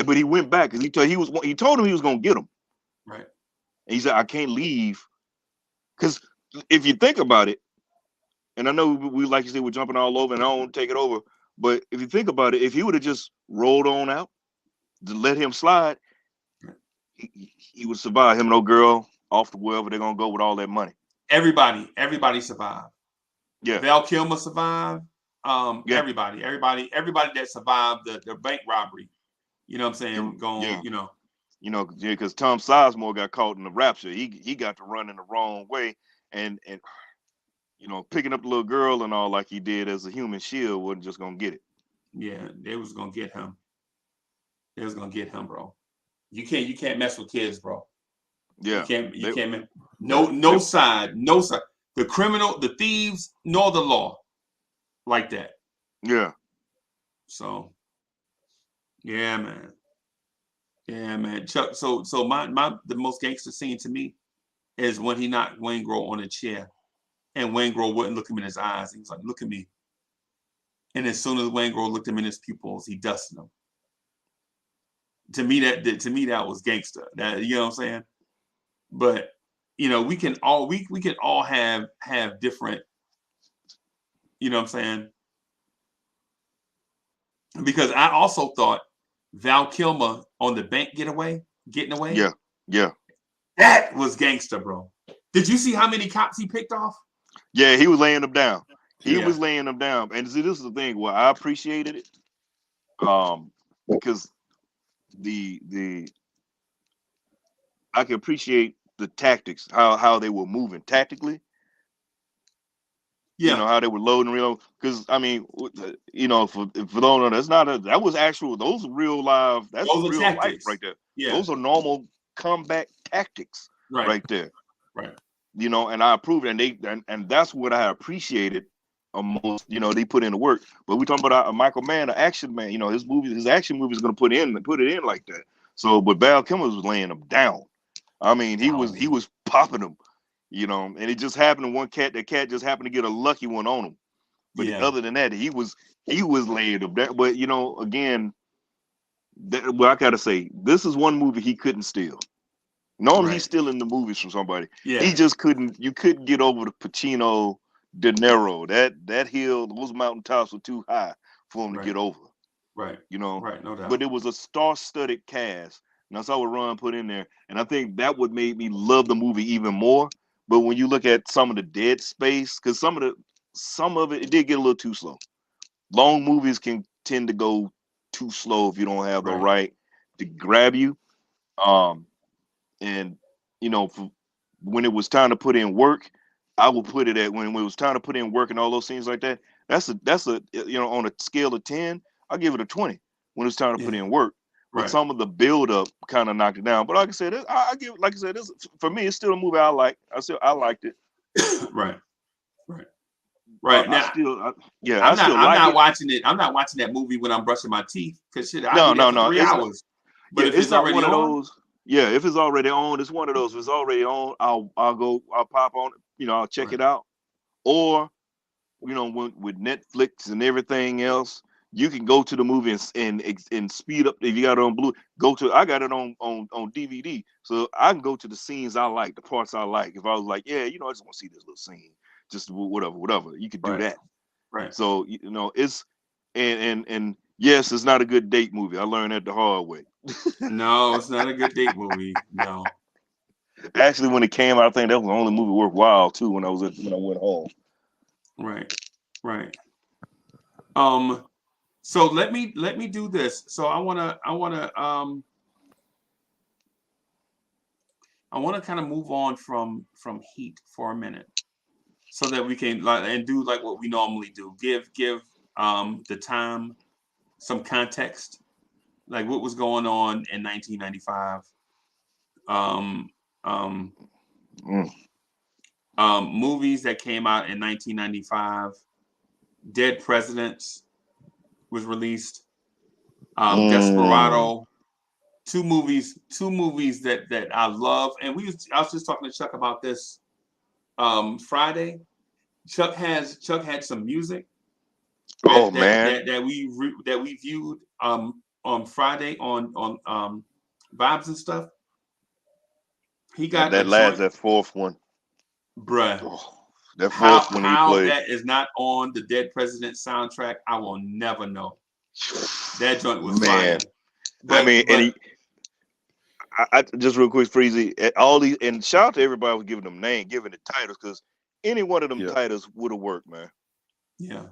but he went back because he told him he was gonna get him. Right. And he said, I can't leave. Because if you think about it, and I know we like you said, we're jumping all over and I don't take it over, but if you think about it, if he would have just rolled on out, to let him slide, he would survive. Him and old girl off to wherever they're gonna go with all that money. Everybody survived. Yeah. Val Kilmer survived. Yeah. Everybody that survived the bank robbery. You know what I'm saying? Yeah. You know. Yeah, because Tom Sizemore got caught in the rapture. He got to run in the wrong way, and picking up the little girl and all like he did as a human shield wasn't just gonna get it. Yeah, they was gonna get him. They was gonna get him, bro. You can't mess with kids, bro. Yeah. You can't. No side. The criminal, the thieves, nor the law, like that. Yeah. So, yeah, man. Yeah, man. Chuck. So the most gangster scene to me is when he knocked Wayne Grohl on a chair, and Wayne Grohl wouldn't look him in his eyes. He was like, "Look at me." And as soon as Wayne Grohl looked him in his pupils, he dusted him. To me, that was gangster. That, you know what I'm saying? But we can all have different. You know what I'm saying? Because I also thought Val Kilmer on the bank getting away. Yeah. Yeah. That was gangster, bro. Did you see how many cops he picked off? Yeah, he was laying them down. He Yeah. was laying them down. And see, this is the thing where I appreciated it. Because I can appreciate the tactics, how they were moving tactically. Yeah. How they were loading real. Because I mean, for those that was actual. Those are real live. That's Those are real tactics. life right there. Yeah. Those are normal combat tactics right there. Right. And I approved, and that's what I appreciated most. They put in the work. But we talking about a Michael Mann, an action man. His action movie is going to put it in like that. So, but Val Kilmer was laying them down. I mean, he was popping them, and it just happened to that cat just happened to get a lucky one on him. But other than that, he was laying them down. But again, I gotta say, this is one movie he couldn't steal. Normally he's stealing the movies from somebody. Yeah. He just couldn't. You couldn't get over the Pacino, DeNiro. That hill, those mountaintops were too high for him to get over. Right. Right. No doubt. But it was a star-studded cast. And that's what Ron put in there. And I think that would made me love the movie even more. But when you look at some of the dead space, because some of it did get a little too slow. Long movies can tend to go too slow if you don't have the right to grab you. And when it was time to put in work, I will put it at when it was time to put in work and all those things like that. That's a on a scale of 10, I'll give it a 20 when it's time to put in work. But some of the build up kind of knocked it down. But like I said, I give it, like I said, this for me, it's still a movie I like. I liked it. Right. Now, I'm not watching it. I'm not watching that movie when I'm brushing my teeth because shit. No. 3 hours. But if it's already one of on, those. Yeah, if it's already on, it's one of those. If it's already on, I'll pop on. I'll check it out. Or with Netflix and everything else, you can go to the movie and speed up. If you got it on Blue, I got it on DVD, so I can go to the scenes I like, the parts I like. If I was like, I just want to see this little scene, just whatever, you could do that. Right. So it's and yes, it's not a good date movie. I learned that the hard way. No, it's not a good date movie. No. Actually, when it came out, I think that was the only movie worthwhile too. When I went home. Right. So let me do this. So I wanna kind of move on from Heat for a minute, so that we can and do like what we normally do. Give the time some context, like what was going on in 1995. Movies that came out in 1995. Dead Presidents was released. Desperado. Two movies that I love. And I was just talking to Chuck about this Friday. Chuck had some music that we viewed on Friday on Vibes and stuff. He got that fourth one, bruh. Oh, that fourth one he played. That is not on the Dead President soundtrack, I will never know. That joint was fire. I just real quick, Freezy, all these, and shout out to everybody who was giving them names, giving the titles, because Any one of them Yeah. titles would have worked, man. Yeah.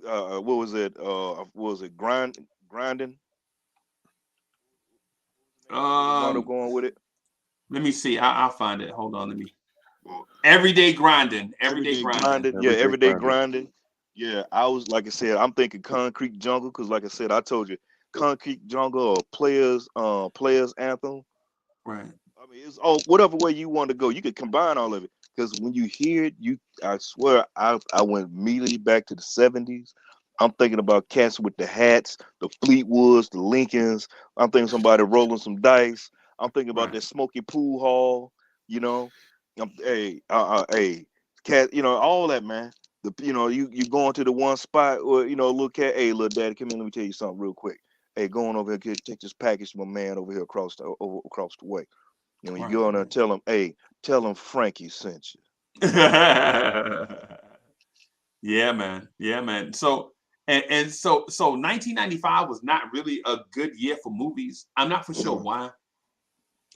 What was it? What was it? Grinding. Wound up going with it. Let me see. I'll find it. Hold on. Let me. Well, Everyday grinding. Everyday everyday grinding. grinding. Yeah, everyday grinding. Yeah, I was like I said, I'm thinking Concrete Jungle because, like I said, I told you, Concrete Jungle or Players Anthem. Right. I mean, it's all whatever way you want to go. You could combine all of it because when you hear it, I swear, I went immediately back to the '70s. I'm thinking about cats with the hats, the Fleetwoods, the Lincolns. I'm thinking somebody rolling some dice. I'm thinking about Right. that smoky pool hall. You know, hey, cat. You know all that, man. You going to the one spot or little cat. Hey, little daddy, come in. Let me tell you something real quick. Hey, go on over here, take this package to my man over here across the way. And when you Right. go on there and tell him, hey, tell him Frankie sent you. Yeah, man. Yeah, man. So so 1995 was not really a good year for movies. I'm not for sure why,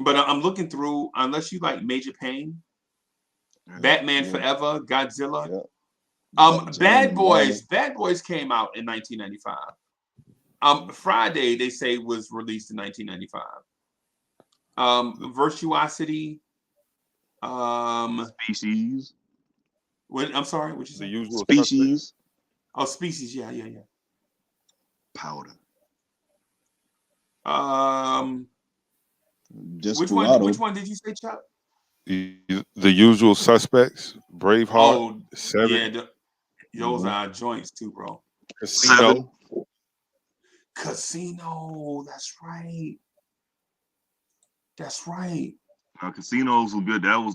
but I'm looking through. Unless you like Major Pain, Batman Forever, Godzilla. Bad Boys. Bad Boys came out in 1995. Friday they say was released in 1995. Virtuosity. Species. I'm sorry, what you say? The Usual Species. Oh, Species. Yeah. Powder. Which one did you say, Chuck? The Usual Suspects, Braveheart, Oh, Seven, yeah, those are joints too, bro. Casino. Casino. That's right. That's right. Casinos were good. That's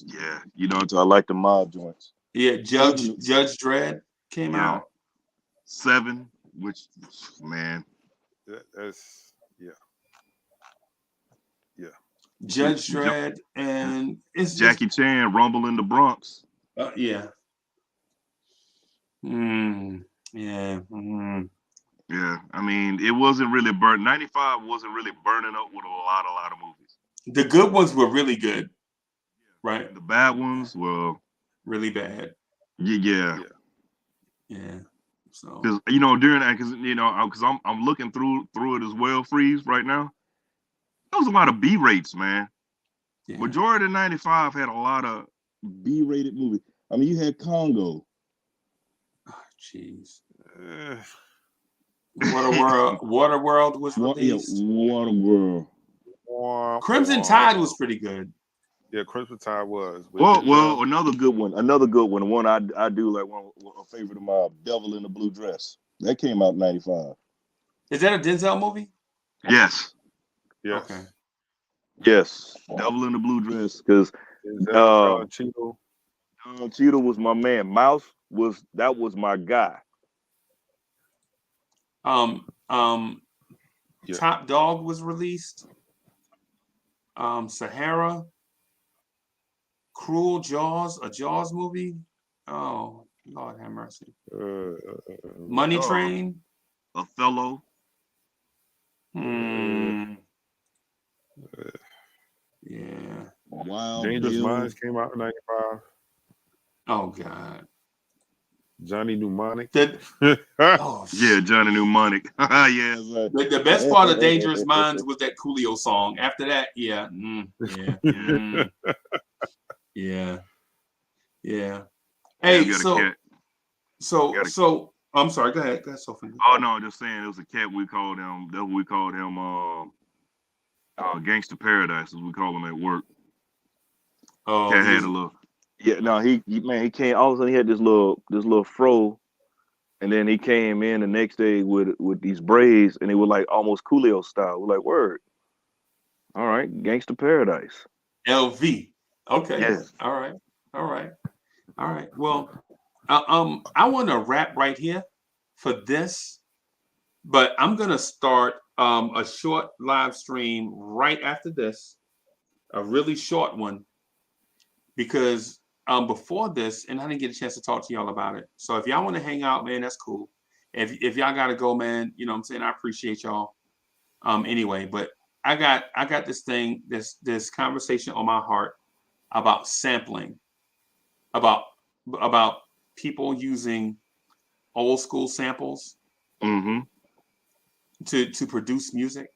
yeah. I like the mob joints. Yeah, Judge Seven, Dredd came yeah. out. 7, which man. That's yeah. Judge Dredd and it's Jackie Chan, Rumble in the Bronx. yeah. Yeah. Yeah, I mean, it wasn't really burnt. 95 wasn't really burning up with a lot of movies. The good ones were really good, right? The bad ones, well, really bad. Yeah. So because during that, because I'm looking through it as well. Freeze right now. There was a lot of B rates, man. Yeah. Majority of 95 had a lot of B-rated movies. I mean, you had Congo. Oh, jeez. Waterworld was released. Waterworld. Crimson Tide was pretty good. Yeah, Crimson Tide was. Well, another good one. One I do like a favorite of mine, Devil in the Blue Dress. That came out in 95. Is that a Denzel movie? Yes. Okay. Yes. Devil in the Blue Dress. Because Don Cheadle. Don Cheadle was my man. Mouse was my guy. Top Dog was released. Sahara. Cruel Jaws, a Jaws movie. Oh, Lord have mercy. Money Train. Othello. Yeah. Wild Dangerous Bill. Minds came out in 95. Oh God. Johnny Mnemonic. Yeah, Johnny Mnemonic. Yeah. The best part of Dangerous Minds was that Coolio song. After that, yeah. Hey, so I'm sorry. Go ahead, Sophie. Oh no, just saying it was a cat. We called him. That's what we called him. Gangster Paradise, as we call him at work. Oh, cat had a little. Yeah, no, he came. All of a sudden, he had this little fro, and then he came in the next day with these braids, and they were like almost Coolio style. We're like, word. All right, Gangster Paradise. LV. Okay. Yeah. All right. Well, I want to wrap right here for this, but I'm gonna start a short live stream right after this, a really short one, because before this, and I didn't get a chance to talk to y'all about it. So if y'all want to hang out, man, that's cool. If y'all gotta go, man, you know what I'm saying, I appreciate y'all. Anyway, but I got this conversation on my heart about sampling. about people using old school samples to produce music.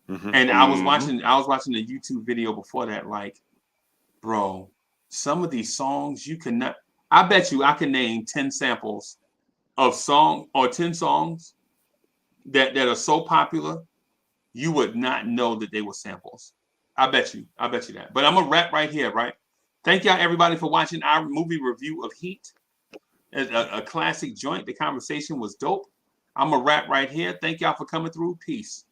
And I was watching a YouTube video before that, like, bro, some of these songs you cannot. I bet you I can name 10 samples of 10 songs that are so popular you would not know that they were samples. I bet you that. But I'm gonna wrap right here, right? Thank y'all everybody for watching our movie review of Heat, a classic joint. The conversation was dope. I'm gonna wrap right here. Thank y'all for coming through. Peace.